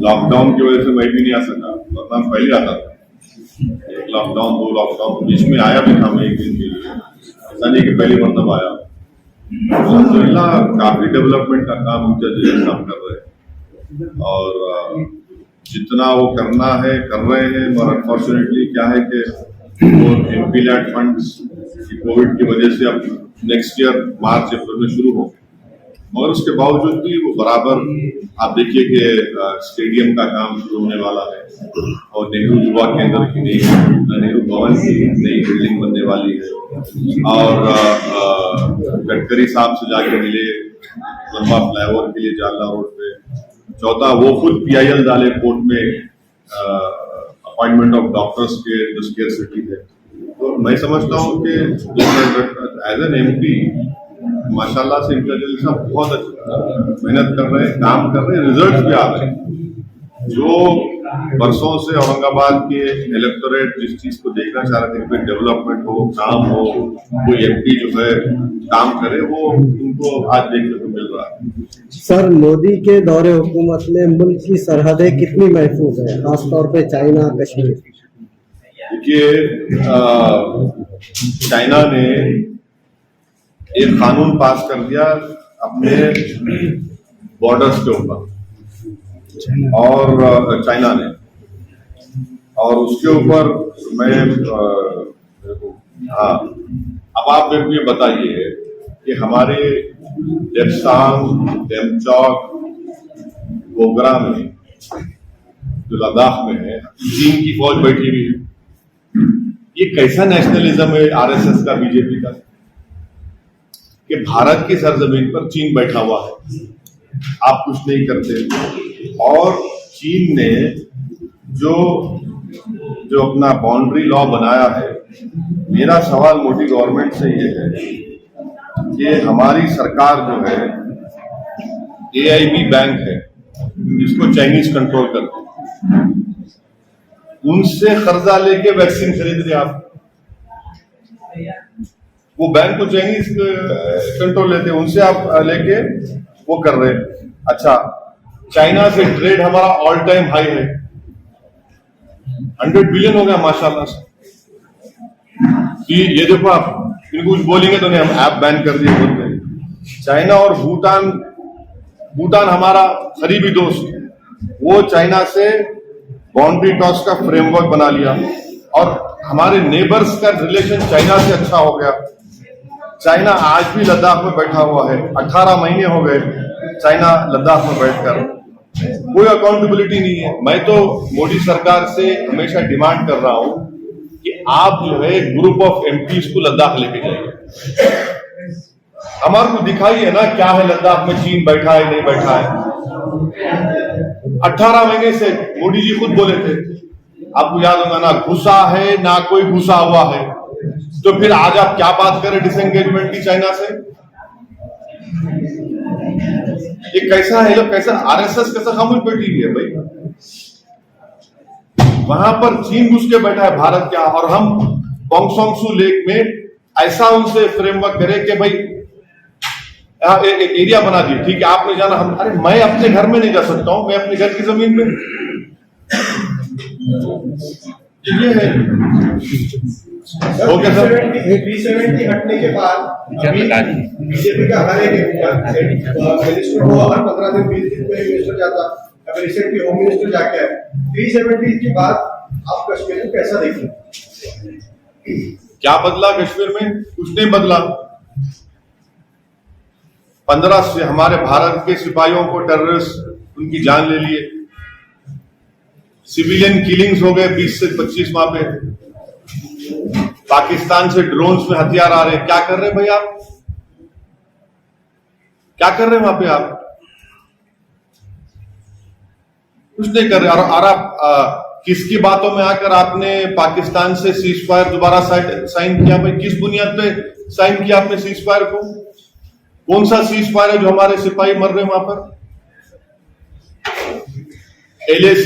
लॉकडाउन की वजह से मैं भी नहीं आ सका, वरना पहले आता था। एक लॉकडाउन, 2 लॉकडाउन बीच में आया भी था मैं एक दिन के लिए, ऐसा नहीं कि पहली मतलब आया। अल्हम्दुलिल्लाह काफी डेवलपमेंट का काम इम्तियाज साहब कर रहे हैं, और जितना वो करना है कर रहे हैं। और अनफॉर्चुनेटली क्या है कि वो एमपीलैट फंड्स कोविड की वजह से अब नेक्स्ट ईयर मार्च अप्रैल में शुरू होंगे, मगर उसके बावजूद भी वो बराबर, आप देखिए कि स्टेडियम का काम शुरू होने वाला है, और नेहरू युवा केंद्र की नई, नेहरू भवन की नई बिल्डिंग बनने वाली है। और गडकरी साहब से जाके मिले लंबा फ्लाईओवर के लिए जालना रोड पे। चौथा, वो खुद PIL डाले कोर्ट में अपॉइंटमेंट ऑफ डॉक्टर्स के जो स्केर्सिटी है। तो मैं समझता हूँ कि एज एन MP माशाल्लाह से इम्तियाज साहब बहुत अच्छा मेहनत कर रहे हैं, काम कर रहे हैं, रिजल्ट भी आ रहे हैं। जो बरसों से औरंगाबाद के इलेक्टोरेट जिस चीज को देखना चाह रहे थे कि डेवलपमेंट हो, काम हो, कोई MP जो है काम करे, वो उनको आज देखने को मिल रहा है। सर, मोदी के दौरे हुकूमत में मुल्क की सरहदें कितनी महफूज है, खासतौर पे चाइना, कश्मीर? देखिए, चाइना ने एक कानून पास कर दिया अपने बॉर्डर्स के ऊपर और चाइना ने, और उसके ऊपर मैं हाँ, अब आप मेरे को ये बताइए कि हमारे डेप्सांग, डेमचौक, गोगरा में जो लद्दाख में है, चीन की फौज बैठी हुई है। ये कैसा नेशनलिज्म है आरएसएस का, बीजेपी का, कि भारत की सरजमीन पर चीन बैठा हुआ है, आप कुछ नहीं करते। और चीन ने जो अपना बाउंड्री लॉ बनाया है, मेरा सवाल मोदी गवर्नमेंट से ये है कि हमारी सरकार जो है, AIB बैंक है जिसको चाइनीज कंट्रोल करते हैं, उनसे कर्जा लेके वैक्सीन खरीद रहे आप। वो बैंक को चाइनीज कंट्रोल लेते हैं, उनसे आप लेके वो कर रहे हैं। अच्छा, चाइना से ट्रेड हमारा ऑल टाइम हाई है, 100 बिलियन हो गया माशाल्लाह से। कि ये देखो, आप इनको कुछ बोलेंगे तो नहीं, हम ऐप बैन कर दिए बोलते हैं। चाइना और भूटान हमारा करीबी दोस्त, वो चाइना से बाउंड्री टॉस का फ्रेमवर्क बना लिया और हमारे नेबर्स का रिलेशन चाइना से अच्छा हो गया। चाइना आज भी लद्दाख में बैठा हुआ है, 18 महीने हो गए चाइना लद्दाख में बैठकर, कोई अकाउंटेबिलिटी नहीं है। मैं तो मोदी सरकार से हमेशा डिमांड कर रहा हूं कि आप जो है ग्रुप ऑफ एमपीज को लद्दाख लेके जाइए, हमारे को दिखाइए ना क्या है लद्दाख में, चीन बैठा है नहीं बैठा है। 18 महीने से मोदी जी खुद बोले थे, आपको याद होगा ना, घुसा है ना कोई घुसा हुआ है, तो फिर आज आप क्या बात करें डिसएंगेजमेंट की चाइना से? ये कैसा है, लोग कैसा, आरएसएस कैसा खामोश बैठी हुई है भाई? वहां पर चीन घुस के बैठा है भारत क्या, और हम बोंगसोंगसू लेक में ऐसा उनसे फ्रेमवर्क करें कि भाई एक एरिया बना दिए, ठीक है आपने जाना, हम, अरे मैं अपने घर में नहीं जा सकता हूं, मैं अपने घर की जमीन में। ये है ओके सर। 370 हटने के बाद बीजेपी का हर एक मिनिस्टर को हर 15 दिन 20 दिन में मिनिस्टर जाता, अगर रिसेंटली होम मिनिस्टर जाके आए। 370 के बाद आप कश्मीर को कैसा देखें? क्या बदला कश्मीर में? कुछ नहीं बदला। 15 से हमारे भारत के सिपाहियों को टेररिस्ट उनकी जान ले लिए, सिविलियन किलिंग्स हो गए 20 से 25 वहां पे। पाकिस्तान से ड्रोन्स में हथियार आ रहे हैं, क्या कर रहे हैं भाई आप? क्या कर रहे हैं वहां पे आप? कुछ नहीं कर रहे। और आप किसकी बातों में आकर आपने पाकिस्तान से सीज फायर दोबारा साइन किया भाई? किस बुनियाद पे साइन किया आपने सीज फायर को? कौन सा सीज फायर है जो हमारे सिपाही मर रहे हैं वहां पर? LAC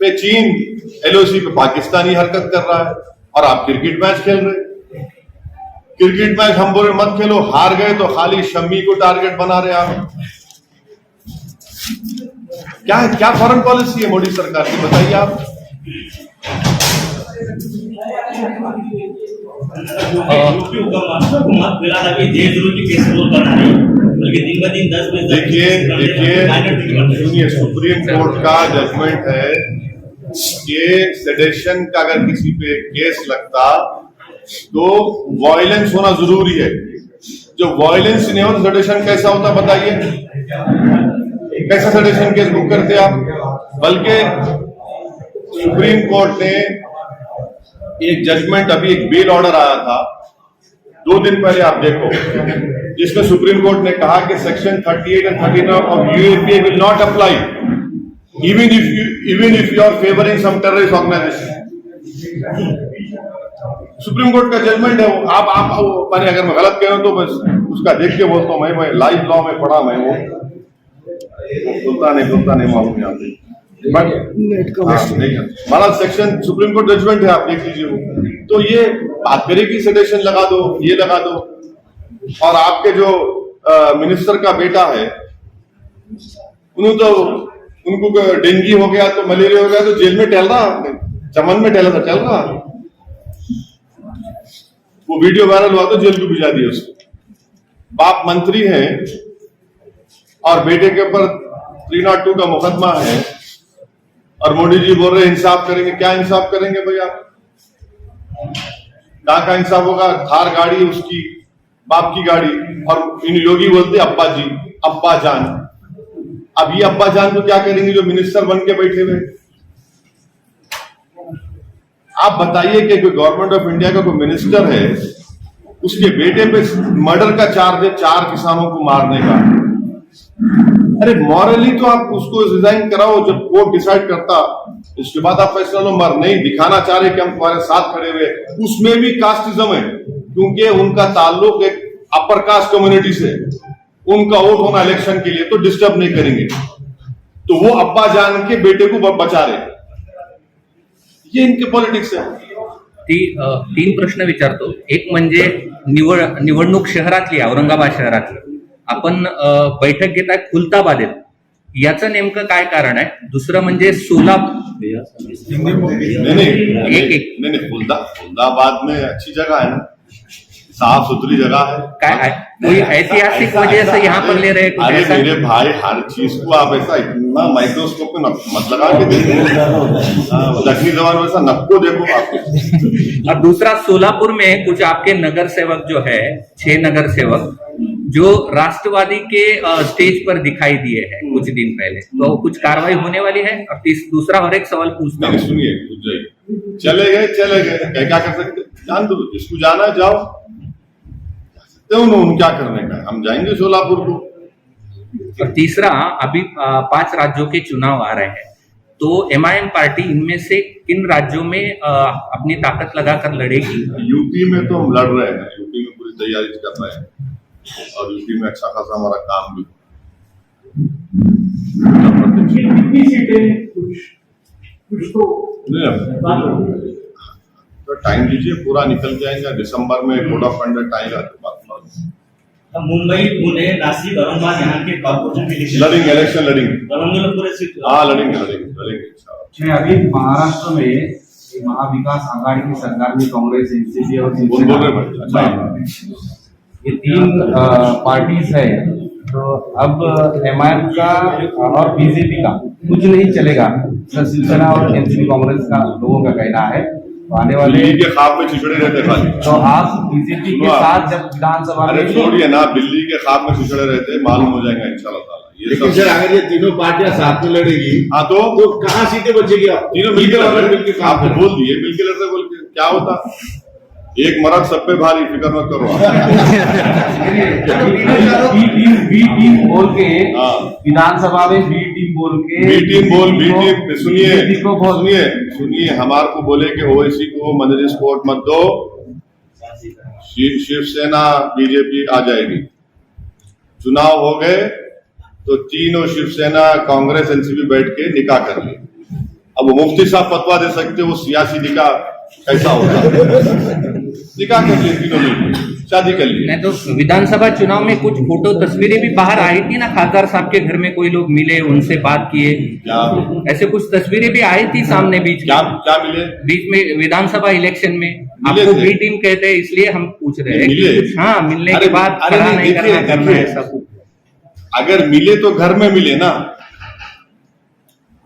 पे चीन, LOC पे पाकिस्तानी हरकत कर रहा है, और आप क्रिकेट मैच खेल रहे। क्रिकेट मैच हम बोले मत खेलो, हार गए तो खाली शम्मी को टारगेट बना रहे आप। क्या फॉरेन पॉलिसी है मोदी सरकार की, बताइए आप। हुकूमत फिलहाल अभी देश विरोधी केस रोल बना रही है, बल्कि दिन ब दिन 10 देखिए सुनिए, सुप्रीम कोर्ट का जजमेंट है कि सेडेशन का अगर किसी पे केस लगता तो वायलेंस होना जरूरी है। जो वायलेंस नहीं हो, सेडेशन कैसा होता बताइए? कैसा सेडेशन केस बुक करते आप? बल्कि सुप्रीम कोर्ट ने एक जजमेंट, अभी एक बेल ऑर्डर आया था 2 दिन पहले, आप देखो, जिसमें सुप्रीम कोर्ट ने कहा कि section 38 and 39 of UAPA will not apply even if you are favoring some terrorist organization। Supreme court का जजमेंट है वो। आप मैंने अगर मैं गलत कह रहा हूं तो बस उसका देख के बोलता हूं, मैं लाइव लॉ में पढ़ा, मैं वो बोलता नहीं मालूम यहाँ पे, हमारा सेक्शन सुप्रीम कोर्ट जजमेंट है, आप देख लीजिए वो। तो ये बात करें कि सेडेशन लगा दो, ये लगा दो, और आपके जो मिनिस्टर का बेटा है, उनको डेंगू हो गया तो मलेरिया हो गया तो जेल में टहल रहा, चमन में टहल रहा। वो वीडियो वायरल हुआ तो जेल को भिजा दिया उसको। बाप मंत्री है और बेटे के ऊपर 302 का मुकदमा है और मोदी जी बोल रहे इंसाफ करेंगे। क्या इंसाफ करेंगे भाई आप? कहाँ का इंसाफ होगा? थार गाड़ी उसकी बाप की गाड़ी और इन योगी बोलते अब्बा जी अब्बा जान। अब ये अब्बा जान को क्या करेंगे जो मिनिस्टर बन के बैठे हुए? आप बताइए कि कोई गवर्नमेंट ऑफ इंडिया का कोई मिनिस्टर है, उसके बेटे पे मर्डर का चार्ज है 4 किसानों को मारने का। अरे मॉरली तो आप उसको रिजाइन कराओ, जब कोर्ट डिसाइड करता उसके बाद आप फैसला लो। मर नहीं दिखाना चाह रहे कि हम तुम्हारे साथ खड़े हुए, उसमें भी कास्टिज्म है क्योंकि उनका ताल्लुक एक अपर कास्ट कम्युनिटी से। उनका वोट होना इलेक्शन के लिए तो डिस्टर्ब नहीं करेंगे, तो वो अब्बा जान के बेटे को बचा रहे। ये इनके पॉलिटिक्स है। तीन प्रश्न विचारतो। एक म्हणजे निवडणूक शहरातली, औरंगाबाद शहरातली आपण बैठक घेताय खुलताबादेत, याचं नेमकं काय कारण आहे? दुसरं म्हणजे सोलापूर नहीं खुलदाबाद में अच्छी जगह है ना, साफ सुथरी जगह है। काय है? कोई ऐतिहासिक वजह से यहाँ पर ले रहे? अरे मेरे भाई हर चीज को आप ऐसा इतना माइक्रोस्कोप में मत लगा के देखो, दक्षिणी जबान वैसा नक्को देखो आप। और दूसरा, सोलापुर में कुछ आपके नगर सेवक जो है, 6 नगर सेवक जो राष्ट्रवादी के स्टेज पर दिखाई दिए हैं कुछ दिन पहले, तो कुछ कार्रवाई होने वाली है? और दूसरा और एक सवाल पूछता हूँ। सुनिए, चले गए क्या कर सकते? जान दो, जिसको जाना जाओ, तो उन्होंने क्या करने का, हम जाएंगे सोलापुर को। और तीसरा, अभी 5 राज्यों के चुनाव आ रहे हैं, तो एमआईएम पार्टी इनमें से किन राज्यों में अपनी ताकत लगाकर लड़ेगी? यूपी में तो हम लड़ रहे हैं, यूपी में पूरी तैयारी कर रहे हैं और यूपी में अच्छा खासा हमारा काम भी। कितनी सीटें कुछ तो टाइम दीजिए, पूरा निकल जाएगा। दिसंबर में कोड ऑफ कंडक्ट आएगा तो बात मुंबई, पुणे, नासिक, औरंगाबाद यहाँ के कॉर्पोरेशन के लड़ेंगे, इलेक्शन लड़ेंगे, पूरे सीट। हाँ लड़ेंगे। अभी महाराष्ट्र में महाविकास आघाड़ी की सरकार में कांग्रेस, एनसीपी और ये 3 पार्टीज है, तो अब एमआईएम का और बीजेपी का कुछ नहीं चलेगा। शिवसेना और एनसीपी कांग्रेस का लोगों का कहना है तो आने वाले बिल्ली के ख्वाब में छिछड़े रहते खाली। तो आप बीजेपी के साथ जब विधानसभा में छोड़िए ना, बिल्ली के ख्वाब में छिछड़े रहते, मालूम हो जाएगा इंशाल्लाह ताला। लेकिन सर अगर ये तीनों पार्टियां साथ में लड़ेगी, हाँ तो कहाँ सीटें बचेगी? आप तीनों मिलकर आप बोल दिए, मिलकर लड़ते, बोल के क्या होता? एक मर्द सब पे भारी, फिक्र मत करो। बी टीम बोल के विधानसभा में बी टीम सुनिए, हमारे को बोले कि ओवैसी को मजलिस कोर्ट मत दो, शिवसेना बीजेपी आ जाएगी। चुनाव हो गए तो तीनों शिवसेना कांग्रेस एनसीपी बैठ के निकाह कर लिए। अब वो मुफ्ती साहब फतवा दे सकते, वो सियासी निकाह कैसा होगा? निकाह कर लिए, तीनों मिलकर शादी कर ली। नहीं तो विधानसभा चुनाव में कुछ फोटो तस्वीरें भी बाहर आई थी ना, खासदार साहब के घर में कोई लोग मिले, उनसे बात किए, ऐसे कुछ तस्वीरें भी आई थी सामने बीच में। क्या मिले? बीच में विधानसभा इलेक्शन में आपको बी टीम कहते हैं, इसलिए हम पूछ रहे हैं। हाँ, मिलने के बाद खड़ा नहीं करना है ऐसा कुछ। अगर मिले तो घर में मिले ना,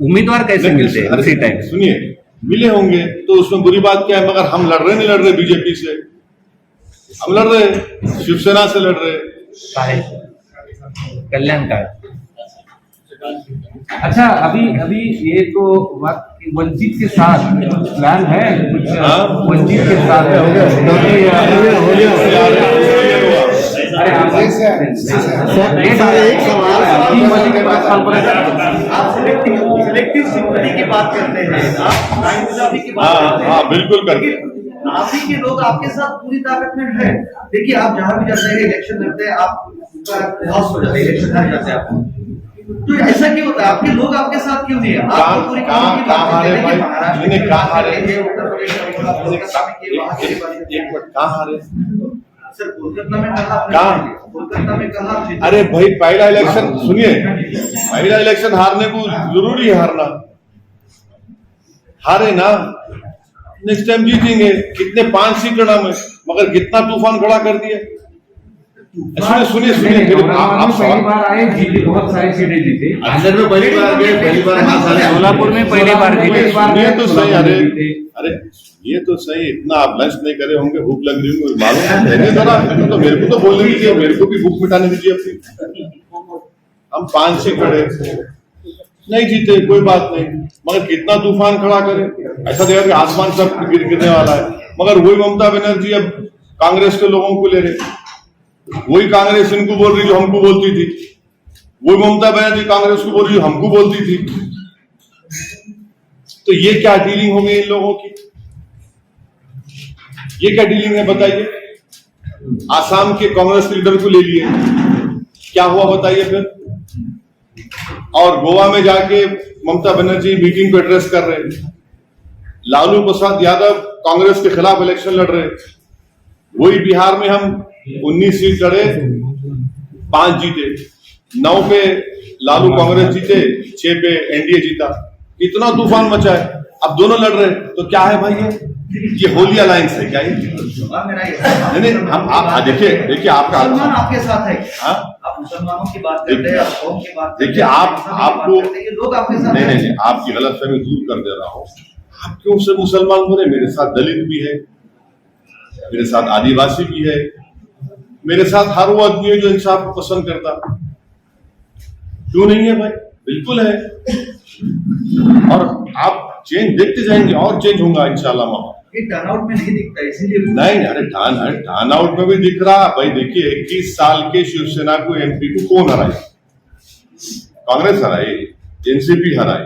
उम्मीदवार कैसे मिलते हैं उसी टाइम? सुनिए, मिले होंगे तो उसमें बुरी बात क्या है? मगर हम लड़ रहे बीजेपी से, हम लड़ रहे शिवसेना से, लड़ रहे कल्याण का। अच्छा, अभी ये तो वंचित के साथ प्लान है कुछ? वंचित के साथ सिलेक्टिव सिंपैथी की बात करते हैं, हाँ बिल्कुल करते हैं। नाभी के लोग आपके साथ पूरी ताकत में है। देखिए, आप जहाँ भी जाते हैं, इलेक्शन लड़ते हैं, आप लॉस हो जाते हैं, इलेक्शन हार जाते हैं आप। तो ऐसा क्यों होता है? आपके लोग आपके साथ क्यों नहीं है? आप पूरी कहां की बात करते हैं कि महाराष्ट्र में कहां रहे, उत्तर प्रदेश में कहां हारे? सर, कोलकाता में कहा, कोलकाता में कहा। अरे भाई, पहला इलेक्शन सुनिए, पहला इलेक्शन हारने को जरूरी है, हारना हारे ना, नेक्स्ट टाइम जीतेंगे। कितने 5 सीट लड़ा में, मगर कितना तूफान खड़ा कर दिया। सुनिए पहली आप सवाल बार आए, जीते, बहुत सारी सीटें जीते। अंदर में पहली बार गए, पहली बार वहां सारे सोलापुर में पहली बार जीते। ये तो सही, अरे ये तो सही, इतना आप लंच नहीं करे होंगे, भूख लग रही होंगी, मालूम है जरा, तो मेरे को तो बोलने दीजिए, मेरे को भी भूख मिटाने दीजिए अपनी। हम 5 से खड़े नहीं जीते, कोई बात नहीं, मगर कितना तूफान खड़ा करे, ऐसा देखा कि आसमान सब गिरने वाला है, मगर वही ममता बनर्जी अब कांग्रेस के लोगों को ले रहे, वही कांग्रेस इनको बोल रही जो हमको बोलती थी, वही ममता बनर्जी कांग्रेस को बोल रही जो हमको बोलती थी। तो ये क्या डीलिंग हो गई इन लोगों की, ये क्या डीलिंग है बताइए। आसाम के कांग्रेस लीडर को ले लिए, क्या हुआ बताइए फिर। और गोवा में जाके ममता बनर्जी मीटिंग को एड्रेस कर रहे, लालू प्रसाद यादव कांग्रेस के खिलाफ इलेक्शन लड़ रहे, वही बिहार में हम 19 सीट लड़े, 5 जीते, 9 पे लालू कांग्रेस जीते, 6 पे एनडीए जीता, इतना तूफान मचा है। अब दोनों लड़ रहे, तो क्या है भाई ये होली अलायंस है क्या ये? नहीं हम आप देखिए आपका आपके साथ है, आप मुसलमानों की बात करते हैं, कौम की बात करते हैं, देखिए आपको लोग आपके साथ नहीं आपकी गलतफहमी दूर कर दे रहा हूँ। आप क्यों से मुसलमान बोले, मेरे साथ दलित भी है, मेरे साथ आदिवासी भी है, मेरे साथ हर वो आदमी है जो इंसाफ को पसंद करता, क्यों नहीं है भाई, बिल्कुल है। और आप चेंज देखते जाएंगे और चेंज होगा इंशाल्लाह माहौल। टर्नआउट में नहीं दिखता, इसीलिए नहीं अरे टर्न आउट में भी दिख रहा भाई। देखिए 21 साल के शिवसेना को एमपी को कौन हराए? कांग्रेस हराई, एनसीपी हराई,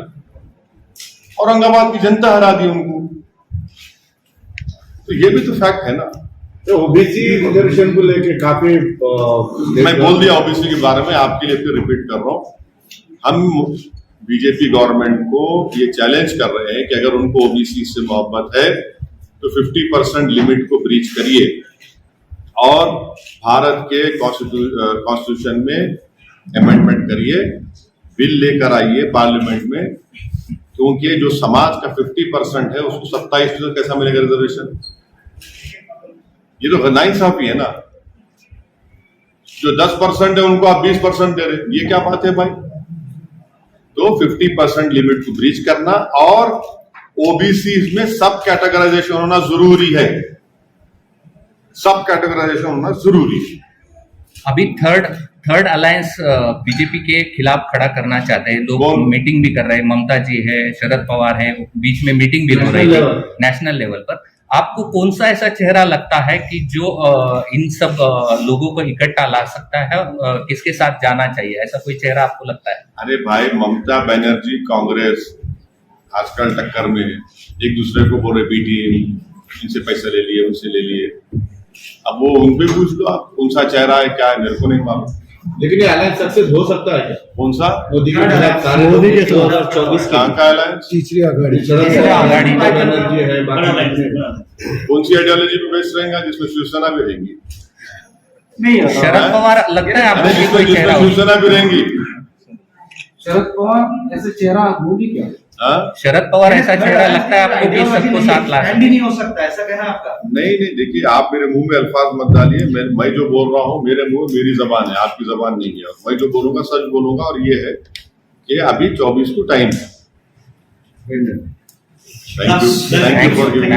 औरंगाबाद की जनता हरा दी उनको, तो ये भी तो फैक्ट है ना। तो ओबीसी रिजर्वेशन को लेके काफी मैं बोल दिया ओबीसी के बारे में, आपके लिए फिर रिपीट कर रहा हूं। हम बीजेपी गवर्नमेंट को ये चैलेंज कर रहे हैं कि अगर उनको ओबीसी से मोहब्बत है तो 50% लिमिट को ब्रीच करिए और भारत के कॉन्स्टिट्यूशन में अमेंडमेंट करिए, बिल लेकर आइए पार्लियामेंट में, क्योंकि जो समाज का 50% है उसको 27% कैसा मिलेगा रिजर्वेशन? ये तो नाइंसाफी है ना। जो 10% है उनको आप 20% दे रहे, ये क्या बात है भाई? तो 50% लिमिट को ब्रीच करना और ओबीसी में सब कैटेगराइजेशन होना जरूरी है, सब कैटेगराइजेशन होना जरूरी है। अभी थर्ड अलायंस बीजेपी के खिलाफ खड़ा करना चाहते हैं लोग, मीटिंग भी कर रहे हैं, ममता जी है, शरद पवार है, बीच में मीटिंग भी हो रही है नेशनल लेवल पर। आपको कौन सा ऐसा चेहरा लगता है कि जो इन सब लोगों को इकट्ठा ला सकता है, किसके साथ जाना चाहिए, ऐसा कोई चेहरा आपको लगता है? अरे भाई ममता बनर्जी कांग्रेस आजकल टक्कर में है, एक दूसरे को बोल रहे बीटी इनसे पैसे ले लिए, उनसे ले लिए। अब वो उनपे पूछ लो आप कौन सा चेहरा है, क्या है, मेरे को नहीं मालूम। लेकिन ये अलायंस सक्सेस हो सकता है क्या? कौन सा? मोदी के खिलाफ, मोदी के खिलाफ 2024 कहाँ का अलायंस? तीसरी आघाड़ी बनर्जी है, बाकी कौन सी आइडियोलॉजी पे बेस रहेगा जिसमें शिवसेना भी रहेंगी? नहीं, शरद पवार लगता है आपको कि कोई चेहरा हो? शिवसेना भी रहेंगी। शरद पवार ऐसे चेहरा होगी क्या? शरद पवार ऐसा चेहरा लगता है आपको कि सबको साथ ला? नहीं हो सकता, ऐसा कहना आपका? नहीं देखिए आप मेरे मुंह में अल्फाज मत डालिए, मैं जो बोल रहा हूँ मेरे मुंह मेरी जबान है, आपकी जबान नहीं है। मैं जो बोलूंगा सच बोलूंगा, और ये है कि अभी 24 को टाइम है। Thank you for giving.